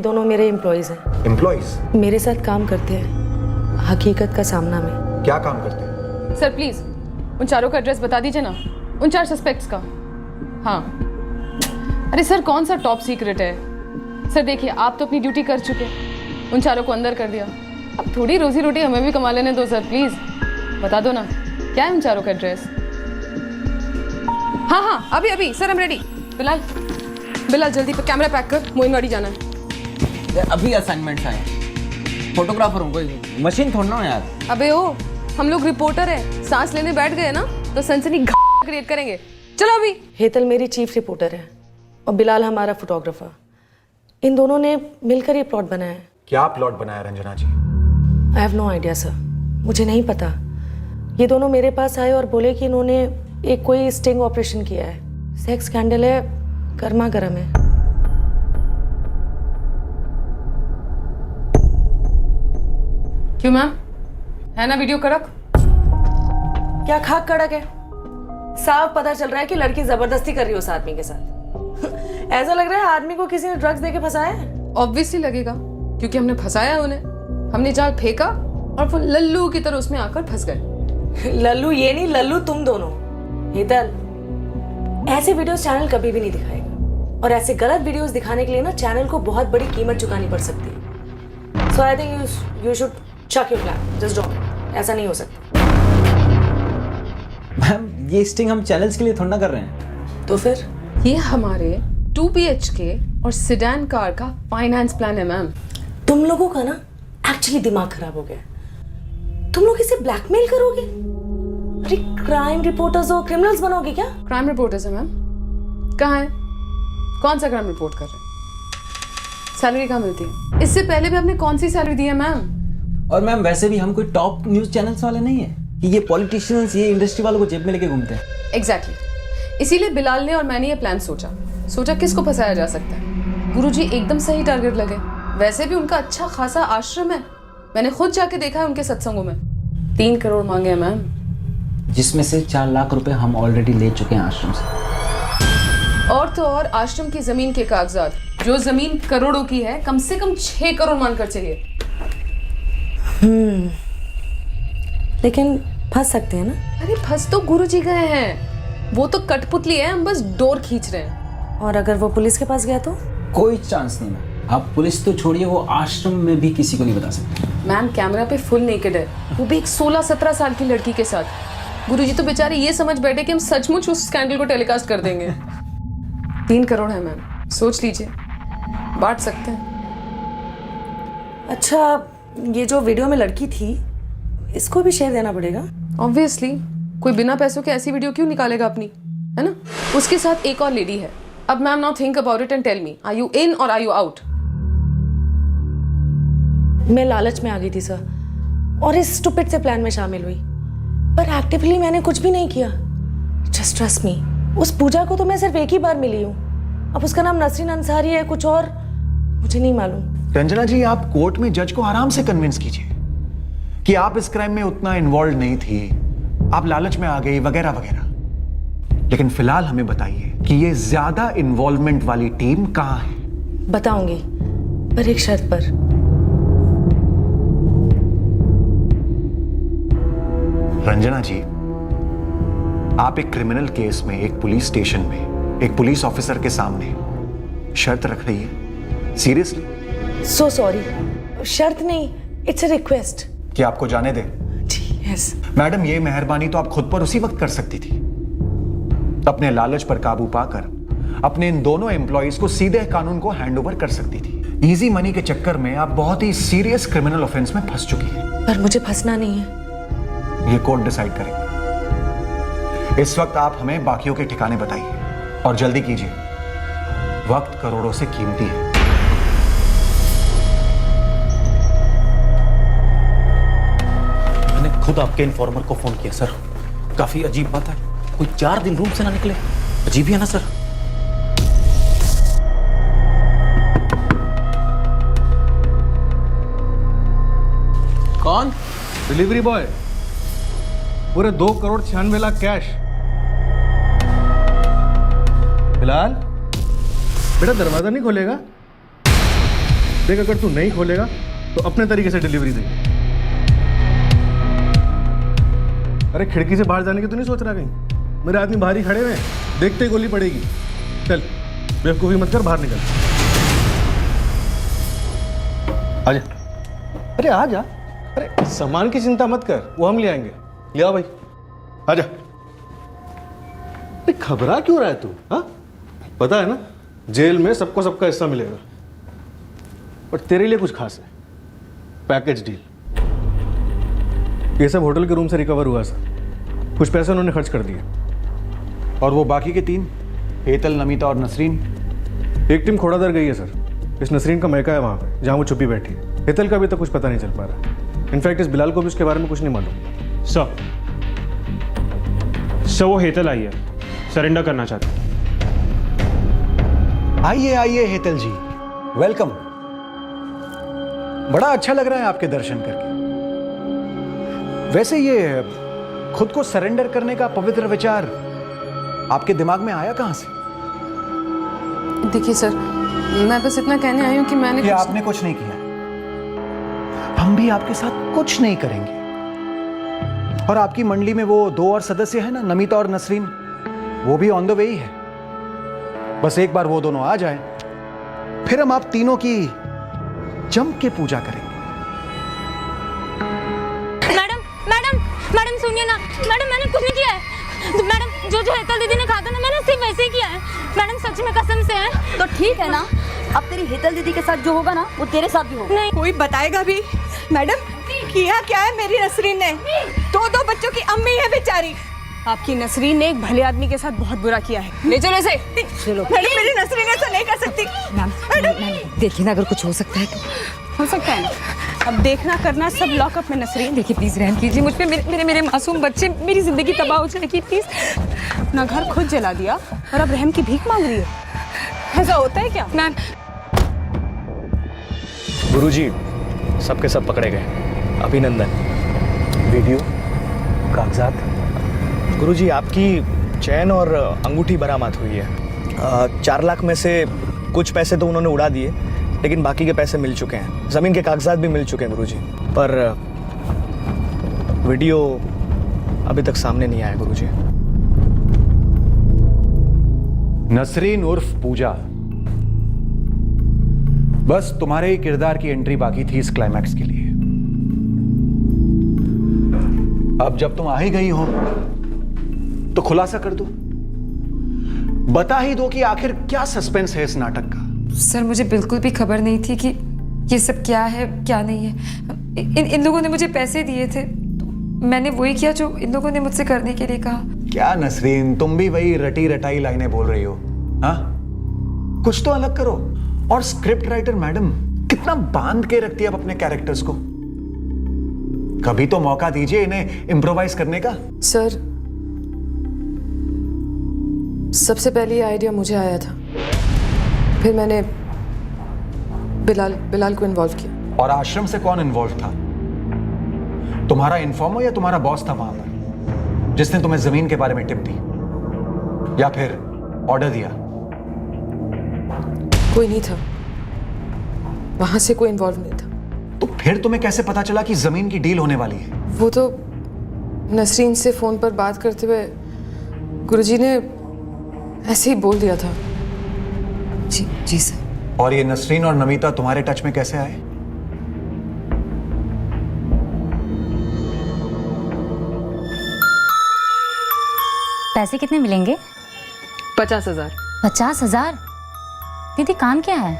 दोनों मेरे एम्प्लॉइज हैं। एम्प्लॉइज? मेरे साथ काम करते हैं हकीकत का सामना में। क्या काम करते हैं? सर प्लीज उन चारों का एड्रेस बता दीजिए ना, उन 4 सस्पेक्ट्स का। हाँ अरे सर कौन सा टॉप सीक्रेट है? सर देखिए आप तो अपनी ड्यूटी कर चुके, उन चारों को अंदर कर दिया, अब थोड़ी रोजी रोटी हमें भी कमा लेने दो सर, प्लीज बता दो ना क्या है उन चारों का एड्रेस। हाँ हाँ अभी अभी सर हम रेडी। बिलाल जल्दी पे कैमरा पैक कर, मोइनवाड़ी जाना है। अभी असाइनमेंट्स आए, फोटोग्राफर हूँ, कोई मशीन थोड़ा ना यार। अबे ओ हम लोग रिपोर्टर है, सांस लेने बैठ गए ना तो सनसनी क्रिएट करेंगे। चलो अभी। हेतल मेरी चीफ रिपोर्टर है और बिलाल हमारा फोटोग्राफर। इन दोनों ने मिलकर ये प्लॉट बनाया है। क्या प्लॉट बनाया Ranjana ji? I have no idea sir, मुझे नहीं पता। ये दोनों मेरे पास आए और बोले कि इन्होंने एक कोई स्टिंग ऑपरेशन किया है, सेक्स स्कैंडल है, गर्मा गर्म है। क्यों मैम, है ना वीडियो कड़क? क्या खाक कड़क है? साफ पता चल रहा है कि लड़की जबरदस्ती कर रही है उस आदमी के साथ। ऐसा लग रहा है आदमी को किसी ने ड्रग्स देके फंसाया है। ऑब्वियसली लगेगा क्योंकि हमने फंसाया उन्हें, हमने जाल फेंका और वो लल्लू की तरह उसमें आकर फंस गए। लल्लू ये नहीं, लल्लू तुम दोनों। हेतल, ऐसे वीडियोस चैनल कभी भी नहीं दिखाएगा, और ऐसे गलत वीडियोस दिखाने के लिए ना चैनल को बहुत बड़ी कीमत चुकानी पड़ सकती है। So I think you should chuck your plan, just don't. ऐसा नहीं हो सकता। मैम ये स्टिंग हम चैनल्स के लिए थोड़ा ना कर रहे हैं। तो फिर ये हमारे 2 BHK और सिडान कार का फाइनेंस प्लान है मैम। तुम लोगों का ना एक्चुअली दिमाग खराब हो गया। तुम लोग इसे ब्लैकमेल करोगे? अरे क्राइम रिपोर्टर्स हो, क्रिमिनल्स बनोगे क्या? क्राइम रिपोर्टर्स है मैम। कहाँ है? कौन सा क्राइम रिपोर्ट कर रहे हैं? सैलरी कहाँ मिलती है? इससे पहले भी आपने कौन सी सैलरी दी है मैम? और मैम वैसे भी हम कोई टॉप न्यूज चैनल्स वाले नहीं है कि ये पॉलिटिशियंस ये इंडस्ट्री वालों को जेब में लेके घूमते हैं। एग्जैक्टली इसीलिए बिलाल ने और मैंने ये प्लान सोचा किसको फंसाया जा सकता है। गुरुजी एकदम सही टारगेट लगे। वैसे भी उनका अच्छा खासा आश्रम है, मैंने खुद जाके देखा है उनके सत्संगों में। 3 करोड़ मांगे हैं मैम, जिसमें से 4 लाख रुपए हम ऑलरेडी ले चुके हैं आश्रम से। और तो और आश्रम की जमीन के कागजात, जो जमीन करोड़ों की है, कम से कम 6 करोड़ मानकर चलिए। लेकिन फंस सकते हैं ना? अरे फंस तो गुरुजी गए हैं, वो तो कठपुतली है, हम बस डोर खींच रहे हैं। और अगर वो पुलिस के पास गया तो? कोई चांस नहीं मैम, आप पुलिस तो छोड़िए, वो आश्रम में भी किसी को नहीं बता सकते। मैम कैमरा पे फुल नेकेड है, वो भी एक 16-17 साल की लड़की के साथ। गुरुजी तो बेचारे ये समझ बैठे कि हम सचमुच उस स्कैंडल को टेलीकास्ट कर देंगे। 3 करोड़ है मैम, सोच लीजिए, बांट सकते हैं। अच्छा, ये जो वीडियो में लड़की थी, इसको भी शेयर देना पड़ेगा? ऑब्वियसली, कोई बिना पैसों के ऐसी वीडियो क्यों निकालेगा अपनी, है ना? उसके साथ एक और लेडी है। अब ma'am now think about it and tell me, are you in or are you out? मैं लालच में आ गई थी सर, और इस स्टूपिड से प्लान में शामिल हुई, पर एक्टिवली मैंने कुछ भी नहीं किया। Just trust me. उस पूजा को तो मैं सिर्फ एक ही बार मिली हूँ। अब उसका नाम नसरीन अंसारी है, कुछ और मुझे नहीं मालूम। रंजना जी, आप कोर्ट में जज को आराम से कन्विंस कीजिए कि आप इस क्राइम में उतना इन्वॉल्व नहीं थी, आप लालच में आ गई वगैरह वगैरह। लेकिन फिलहाल हमें बताइए कि ये ज्यादा इन्वॉल्वमेंट वाली टीम कहां है? बताऊंगी, पर एक शर्त पर। रंजना जी, आप एक क्रिमिनल केस में एक पुलिस स्टेशन में एक पुलिस ऑफिसर के सामने शर्त रख रही है? सीरियसली? सो सॉरी, शर्त नहीं, इट्स अ रिक्वेस्ट। कि आपको जाने दे? यस मैडम, ये मेहरबानी तो आप खुद पर उसी वक्त कर सकती थी। अपने लालच पर काबू पाकर अपने इन दोनों एम्प्लॉइज को सीधे कानून को हैंडओवर कर सकती थी। इजी मनी के चक्कर में आप बहुत ही सीरियस क्रिमिनल ऑफेंस में फंस चुकी हैं। पर मुझे फंसना नहीं है। ये कोर्ट डिसाइड करेंगे। इस वक्त आप हमें बाकियों के ठिकाने बताइए और जल्दी कीजिए, वक्त करोड़ों से कीमती है। मैंने खुद आपके इन्फॉर्मर को फोन किया सर। काफी अजीब बात है, कोई 4 दिन रूम से ना निकले, अजीब ही है ना सर। कौन? Delivery boy. पूरे 2,96,00,000 कैश। बिलाल बेटा दरवाजा नहीं खोलेगा? देख अगर तू नहीं खोलेगा तो अपने तरीके से डिलीवरी दे। अरे खिड़की से बाहर जाने की तो नहीं सोच रहा कहीं? मेरे आदमी बाहर ही खड़े हुए हैं, देखते ही गोली पड़ेगी। चल बेवकूफी मत कर, बाहर निकल। आजा। अरे आजा। अरे सामान की चिंता मत कर, वो हम ले आएंगे। ले आओ भाई, आजा। अरे घबरा क्यों रहा है तू? हाँ पता है ना, जेल में सबको सबका हिस्सा मिलेगा, पर तेरे लिए कुछ खास है। Package deal. ये सब होटल के रूम से रिकवर हुआ सर। कुछ पैसे उन्होंने खर्च कर दिए। और वो बाकी के 3, हेतल, नमिता और नसरीन? एक टीम खोड़ादर गई है सर। इस नसरीन का मैका है वहाँ पे, जहाँ वो छुपी बैठी है। हेतल का अभी तक कुछ पता नहीं चल पा रहा। इनफैक्ट इस बिलाल को भी उसके बारे में कुछ नहीं मालूम। सर वो हेतल आई है, सरेंडर करना चाहती है। आइए आइए हेतल जी, वेलकम। बड़ा अच्छा लग रहा है आपके दर्शन करके। वैसे ये खुद को सरेंडर करने का पवित्र विचार आपके दिमाग में आया कहां से? देखिए सर, मैं बस इतना कहने आई हूँ कि मैंने आपने कुछ नहीं किया, हम भी आपके साथ कुछ नहीं करेंगे। और आपकी मंडली में वो 2 और सदस्य हैं ना, नमिता और नसरीन, वो भी ऑन द वे ही है। बस एक बार वो दोनों आ जाएं, फिर हम आप तीनों की जम के पूजा करेंगे। मैडम सुनिए ना, मैडम मैंने कुछ नहीं किया है। मैडम जो हेतल दीदी ने कहा था ना, मैंने सिर्फ वैसे ही किया है। मैडम सच में कसम से है। तो ठीक है ना, अब तेरी हेतल दीदी के साथ जो होगा ना वो तेरे साथ भी होगा। नहीं कोई बताएगा भी? मैडम किया क्या है मेरी नसरीन ने? 2 बच्चों की अम्मी है बेचारी। आपकी नसरीन ने एक भले आदमी के साथ बहुत बुरा किया है। ले चलो इसे। चलो मैडम, मेरी नसरीन ऐसा नहीं कर सकती। मैम देखिए ना, अगर कुछ हो सकता है तो। हो सकता है ना, अब देखना करना सब लॉकअप में। नसरीन देखिए प्लीज रहम कीजिए मुझ पे, मेरे मासूम बच्चे, मेरी जिंदगी तबाह हो जाएगी प्लीज। अपना घर खुद जला दिया और अब रहम की भीख मांग रही है। ऐसा होता है क्या? मैम गुरुजी सबके सब पकड़े गए। अभिनंदन। वीडियो, कागजात। गुरुजी आपकी चैन और अंगूठी बरामद हुई है। 4 लाख में से कुछ पैसे तो उन्होंने उड़ा दिए, लेकिन बाकी के पैसे मिल चुके हैं। जमीन के कागजात भी मिल चुके हैं गुरुजी, पर वीडियो अभी तक सामने नहीं आया गुरुजी। नसरीन उर्फ पूजा, बस तुम्हारे ही किरदार की एंट्री बाकी थी इस क्लाइमैक्स के लिए। अब जब तुम आ ही गई हो तो खुलासा कर दो, बता ही दो कि आखिर क्या सस्पेंस है इस नाटक का। सर मुझे बिल्कुल भी खबर नहीं थी कि ये सब क्या है क्या नहीं है। इन लोगों ने मुझे पैसे दिए थे, तो मैंने वही किया जो इन लोगों ने मुझसे करने के लिए कहा। क्या नसरीन, तुम भी वही रटी रटाई लाइनें बोल रही हो? हाँ, कुछ तो अलग करो। और स्क्रिप्ट राइटर मैडम कितना बांध के रखती है अब अपने कैरेक्टर्स को। कभी तो मौका दीजिए इन्हें इम्प्रोवाइज करने का। सर सबसे पहले ये आइडिया मुझे आया था, फिर मैंने बिलाल को इन्वॉल्व किया। और आश्रम से कौन इन्वॉल्व था? तुम्हारा इन्फॉर्मर या तुम्हारा बॉस था वहां पर, जिसने तुम्हें जमीन के बारे में टिप दी या फिर ऑर्डर दिया? कोई नहीं था वहां से, कोई इन्वॉल्व नहीं था। तो फिर तुम्हें कैसे पता चला कि जमीन की डील होने वाली है? वो तो नसरीन से फोन पर बात करते हुए गुरुजी ने ऐसे ही बोल दिया था। जी सर। और ये नसरीन और नमिता तुम्हारे टच में कैसे आए? पैसे कितने मिलेंगे? 50,000। 50,000? दीदी काम क्या है?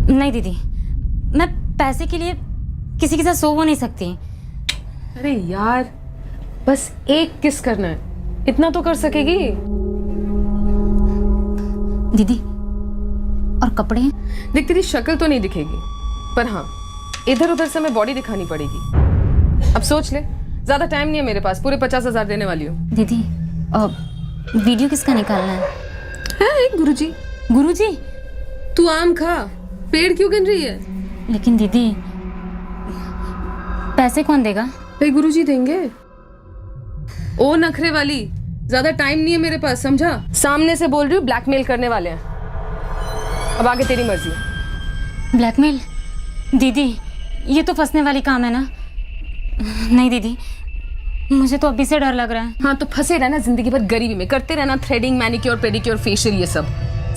नहीं दीदी, मैं पैसे के लिए किसी के साथ सो वो नहीं सकती। अरे यार, बस एक किस करना है, इतना तो कर सकेगी। दीदी, और कपड़े? देख, तेरी शक्ल तो नहीं दिखेगी, पर हाँ इधर उधर से मैं बॉडी दिखानी पड़ेगी। अब सोच ले, ज्यादा टाइम नहीं है मेरे पास, पूरे 50,000 देने वाली हूँ। दीदी, वीडियो किसका निकालना है? है गुरुजी। गुरुजी? तू आम खा, पेड़ क्यों गिन रही है? लेकिन दीदी, पैसे कौन देगा? भाई गुरुजी देंगे। ओ नखरे वाली, ज्यादा टाइम नहीं है मेरे पास, समझा? सामने से बोल रही हूँ, ब्लैकमेल करने वाले हैं। अब आगे तेरी मर्जी। ब्लैकमेल? दीदी, ये तो फंसने वाली काम है ना? नहीं दीदी, मुझे तो अभी से डर लग रहा है। हाँ तो फंसे रहना जिंदगी भर गरीबी में, करते रहना थ्रेडिंग, मैनिक्योर, पेडिक्योर, फेशियल, ये सब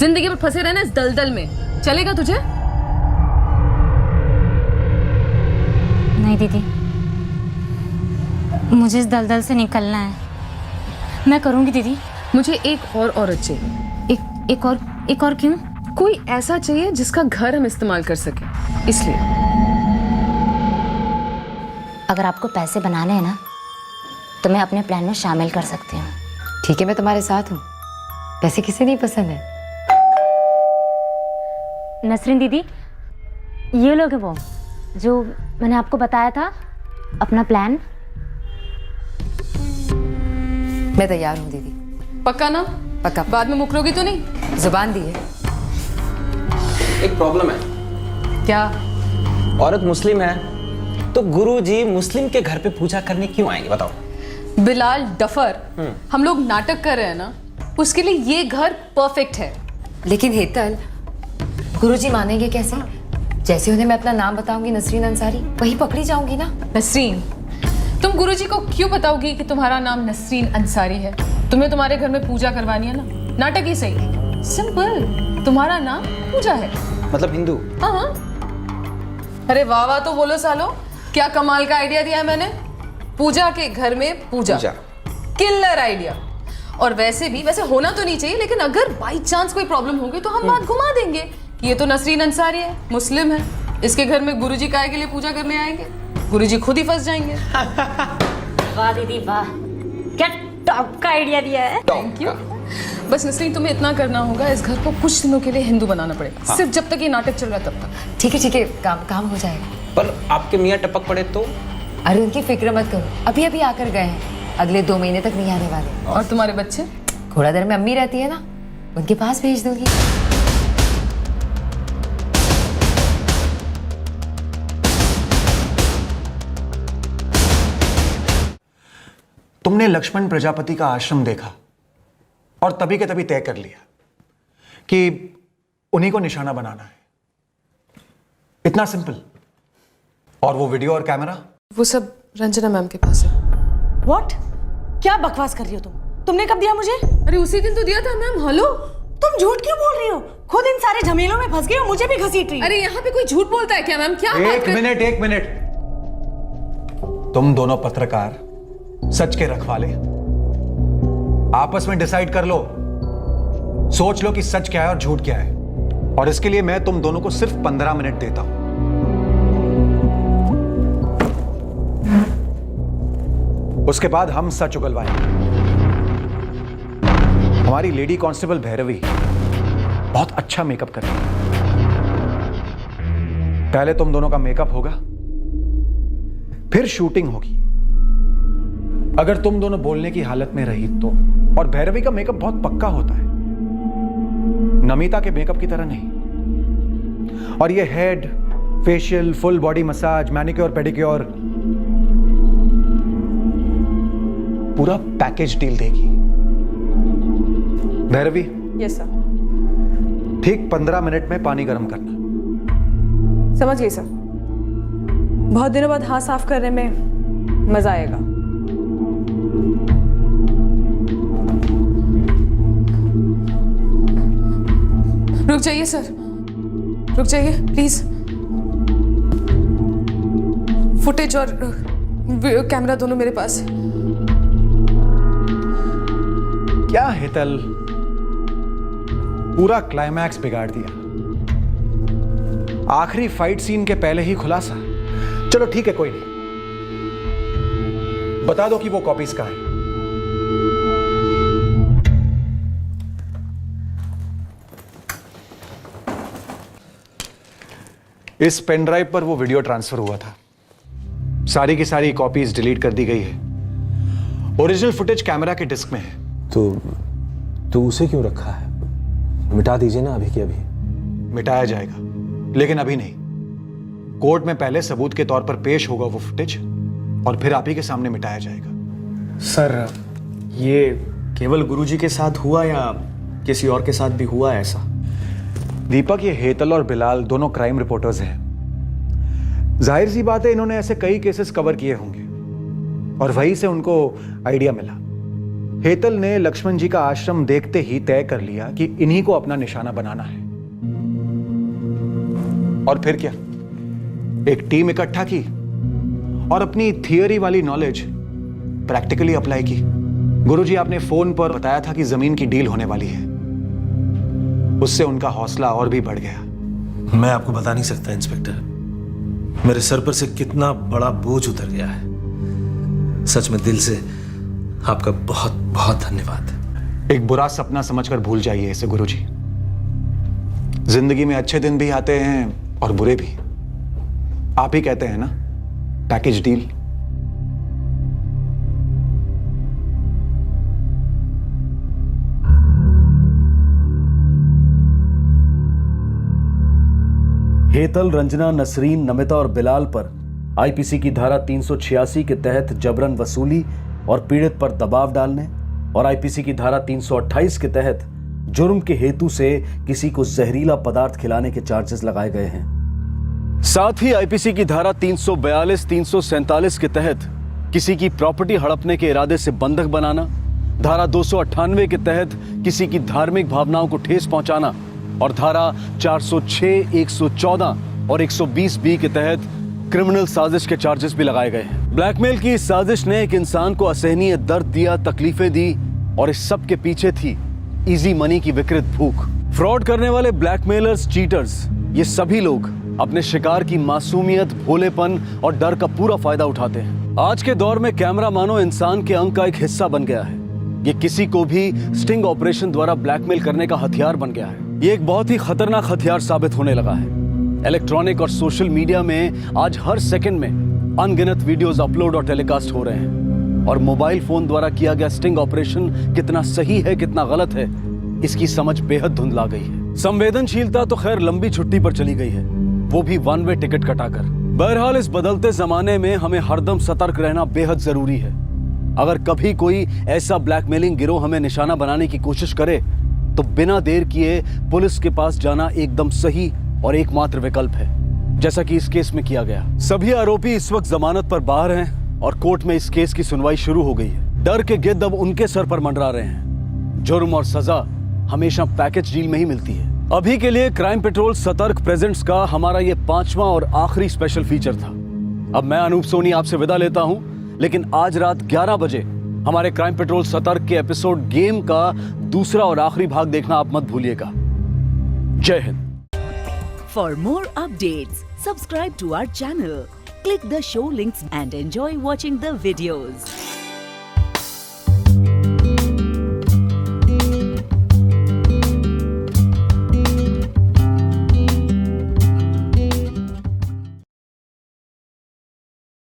जिंदगी भर फंसे रहना इस दलदल में। चलेगा तुझे? नहीं दीदी, मुझे इस दलदल से निकलना है। मैं करूंगी दीदी। मुझे एक और औरत चाहिए। एक और क्यों? कोई ऐसा चाहिए जिसका घर हम इस्तेमाल कर सके, इसलिए। अगर आपको पैसे बनाने हैं ना, तो मैं अपने प्लान में शामिल कर सकती हूँ। ठीक है, मैं तुम्हारे साथ हूँ। पैसे किसे नहीं पसंद है? नसरीन दीदी, ये लोग हैं वो जो मैंने आपको बताया था, अपना प्लान। मैं तैयार हूँ दीदी। पक्का ना? पक्का। बाद में मुकरोगी तो नहीं? जुबान दी है। एक प्रॉब्लम है। क्या? औरत मुस्लिम है तो गुरुजी मुस्लिम के घर पे पूजा करने क्यों आएंगे, बताओ? बिलाल डफर, हम लोग नाटक कर रहे हैं ना, उसके लिए ये घर परफेक्ट है। लेकिन हेतल, गुरुजी मानेंगे कैसे? जैसे उन्हें मैं अपना नाम बताऊंगी नसरीन अंसारी, वही पकड़ी जाऊंगी ना। नसरीन, तुम गुरुजी को क्यों बताओगी कि तुम्हारा नाम नसरीन अंसारी है? तुम्हें तुम्हारे घर में पूजा करवानी है ना, नाटक ही सही। सिंपल, तुम्हारा नाम पूजा है। मतलब हिंदू? हाँ। अरे वाह वाह तो बोलो सालो, क्या कमाल का आइडिया दिया है मैंने। पूजा के घर में पूजा। Killer idea. और वैसे होना तो नहीं चाहिए, लेकिन अगर बाई चांस कोई प्रॉब्लम होगी तो हम बात घुमा देंगे कि ये तो नसरीन अंसारी है, मुस्लिम है, इसके घर में गुरुजी काय के लिए पूजा करने आएंगे, गुरुजी खुद ही फंस जाएंगे। वाह दीदी वाह, क्या टॉप का आइडिया दिया है। Thank you. बस नसरीन, तुम्हें इतना करना होगा, इस घर को कुछ दिनों के लिए हिंदू बनाना पड़ेगा। हाँ। सिर्फ जब तक ये नाटक चल रहा है तब तक। ठीक है, काम हो जाएगा। पर आपके मियाँ टपक पड़े तो? अरे उनकी फिक्र मत करो, अभी अभी आकर गए हैं, अगले 2 महीने तक नहीं आने वाले। और तुम्हारे बच्चे? घोड़ाधर में अम्मी रहती है ना, उनके पास भेज दूंगी। तुमने लक्ष्मण प्रजापति का आश्रम देखा और तभी के तभी तय कर लिया कि उन्हीं को निशाना बनाना है। इतना सिंपल। और वो वीडियो और कैमरा? वो सब रंजना मैम के पास है। व्हाट? क्या बकवास कर रही हो तुम? तुमने कब दिया मुझे? अरे उसी दिन तो दिया था मैम। हेलो, तुम झूठ क्यों बोल रही हो? खुद इन सारे झमेलों में फंस गई हो, मुझे भी घसीट रही हो। अरे यहाँ पे कोई झूठ बोलता है क्या मैम? क्या एक मिनट। तुम दोनों पत्रकार सच के रखवाले, आपस में डिसाइड कर लो, सोच लो कि सच क्या है और झूठ क्या है। और इसके लिए मैं तुम दोनों को सिर्फ 15 मिनट देता हूं। उसके बाद हम सच उगलवाएंगे। हमारी लेडी कांस्टेबल भैरवी बहुत अच्छा मेकअप करेगी। पहले तुम दोनों का मेकअप होगा, फिर शूटिंग होगी। अगर तुम दोनों बोलने की हालत में रही तो। और भैरवी का मेकअप बहुत पक्का होता है, नमिता के मेकअप की तरह नहीं। और ये head, facial, full body massage, manicure, pedicure, पूरा पैकेज डील देगी। भैरवी। Yes sir. ठीक 15 मिनट में पानी गर्म करना। समझ गई सर। बहुत दिनों बाद हाथ साफ करने में मजा आएगा। रुक जाइए सर, रुक जाइए प्लीज। फुटेज और कैमरा दोनों मेरे पास है। क्या हेतल, पूरा क्लाइमैक्स बिगाड़ दिया। आखिरी फाइट सीन के पहले ही खुलासा। चलो ठीक है, कोई नहीं, बता दो कि वो कॉपीज कहां हैं। इस पेन ड्राइव पर वो वीडियो ट्रांसफर हुआ था। सारी की सारी कॉपीज डिलीट कर दी गई है। ओरिजिनल फुटेज कैमरा के डिस्क में है। तो उसे क्यों रखा है? मिटा दीजिए ना अभी के अभी। मिटाया जाएगा, लेकिन अभी नहीं। कोर्ट में पहले सबूत के तौर पर पेश होगा वो फुटेज, और फिर आप ही के सामने मिटाया जाएगा। सर, ये केवल गुरुजी के साथ हुआ या किसी और के साथ भी हुआ ऐसा? दीपक, ये हेतल और बिलाल दोनों क्राइम रिपोर्टर्स हैं। जाहिर सी बात है, इन्होंने ऐसे कई केसेस कवर किए होंगे और वहीं से उनको आइडिया मिला। हेतल ने लक्ष्मण जी का आश्रम देखते ही तय कर लिया कि इन्हीं को अपना निशाना बनाना है। और फिर क्या, एक टीम इकट्ठा की और अपनी थियरी वाली नॉलेज प्रैक्टिकली अप्लाई की। गुरुजी, आपने फोन पर बताया था कि जमीन की डील होने वाली है। उससे उनका हौसला और भी बढ़ गया। मैं आपको बता नहीं सकता इंस्पेक्टर, मेरे सर पर से कितना बड़ा बोझ उतर गया है। सच में दिल से आपका बहुत बहुत धन्यवाद। एक बुरा सपना समझकर भूल जाइए इसे गुरुजी। जिंदगी में अच्छे दिन भी आते हैं और बुरे भी। आप ही कहते हैं ना, पैकेज डील। हेतल, रंजना, नसरीन, नमिता और बिलाल पर आईपीसी की धारा 386 के तहत जबरन वसूली और पीड़ित पर दबाव डालने और आईपीसी की धारा 328 के तहत जुर्म के हेतु से किसी को जहरीला पदार्थ खिलाने के चार्जेस लगाए गए हैं। साथ ही आईपीसी की धारा 342, 347 के तहत किसी की प्रॉपर्टी हड़पने के इरादे से बंधक बनाना, धारा 298 के तहत किसी की धार्मिक भावनाओं को ठेस पहुंचाना और धारा 406, 114 और 120 बी के तहत क्रिमिनल साजिश के चार्जेस भी लगाए गए हैं। ब्लैकमेल की इस साजिश ने एक इंसान को असहनीय दर्द दिया, तकलीफें दी और इस सब के पीछे थी इजी मनी की विकृत भूख। फ्रॉड करने वाले ब्लैकमेलर्स, चीटर्स, ये सभी लोग अपने शिकार की मासूमियत, भोलेपन और डर का पूरा फायदा उठाते हैं। आज के दौर में कैमरा मानो इंसान के अंग का एक हिस्सा बन गया है। ये किसी को भी स्टिंग ऑपरेशन द्वारा ब्लैकमेल करने का हथियार बन गया है। ये एक बहुत ही खतरनाक हथियार साबित होने लगा है। इलेक्ट्रॉनिक और सोशल मीडिया में आज हर सेकंड में अनगिनत वीडियोस अपलोड और टेलीकास्ट हो रहे हैं और मोबाइल फोन द्वारा किया गया स्टिंग ऑपरेशन कितना सही है, कितना गलत है, इसकी समझ बेहद धुंधला गई है। संवेदनशीलता तो खैर लंबी छुट्टी पर चली गई है, वो भी वन वे टिकट कटाकर। बहरहाल इस बदलते जमाने में हमें हरदम सतर्क रहना बेहद जरूरी है। अगर कभी कोई ऐसा ब्लैकमेलिंग गिरोह हमें निशाना बनाने की कोशिश करे तो बिना देर किए पुलिस के पास जाना एकदम सही और एकमात्र विकल्प है, जैसा कि इस केस में किया गया। सभी आरोपी इस वक्त जमानत पर बाहर हैं और कोर्ट में इस केस की सुनवाई शुरू हो गई है। डर के गिद्ध अब उनके सर पर मंडरा रहे हैं। जुर्म और सजा हमेशा पैकेज डील में ही मिलती है। अभी के लिए क्राइम पेट्रोल सतर्क प्रेजेंट्स का हमारा ये 5वां और आखिरी स्पेशल फीचर था। अब मैं अनूप सोनी आपसे विदा लेता हूं, लेकिन आज रात 11 बजे हमारे क्राइम पेट्रोल सतर्क के एपिसोड गेम का दूसरा और आखिरी भाग देखना आप मत भूलिएगा। जय Hind. For more updates, subscribe to our channel, click the show links and enjoy watching the videos.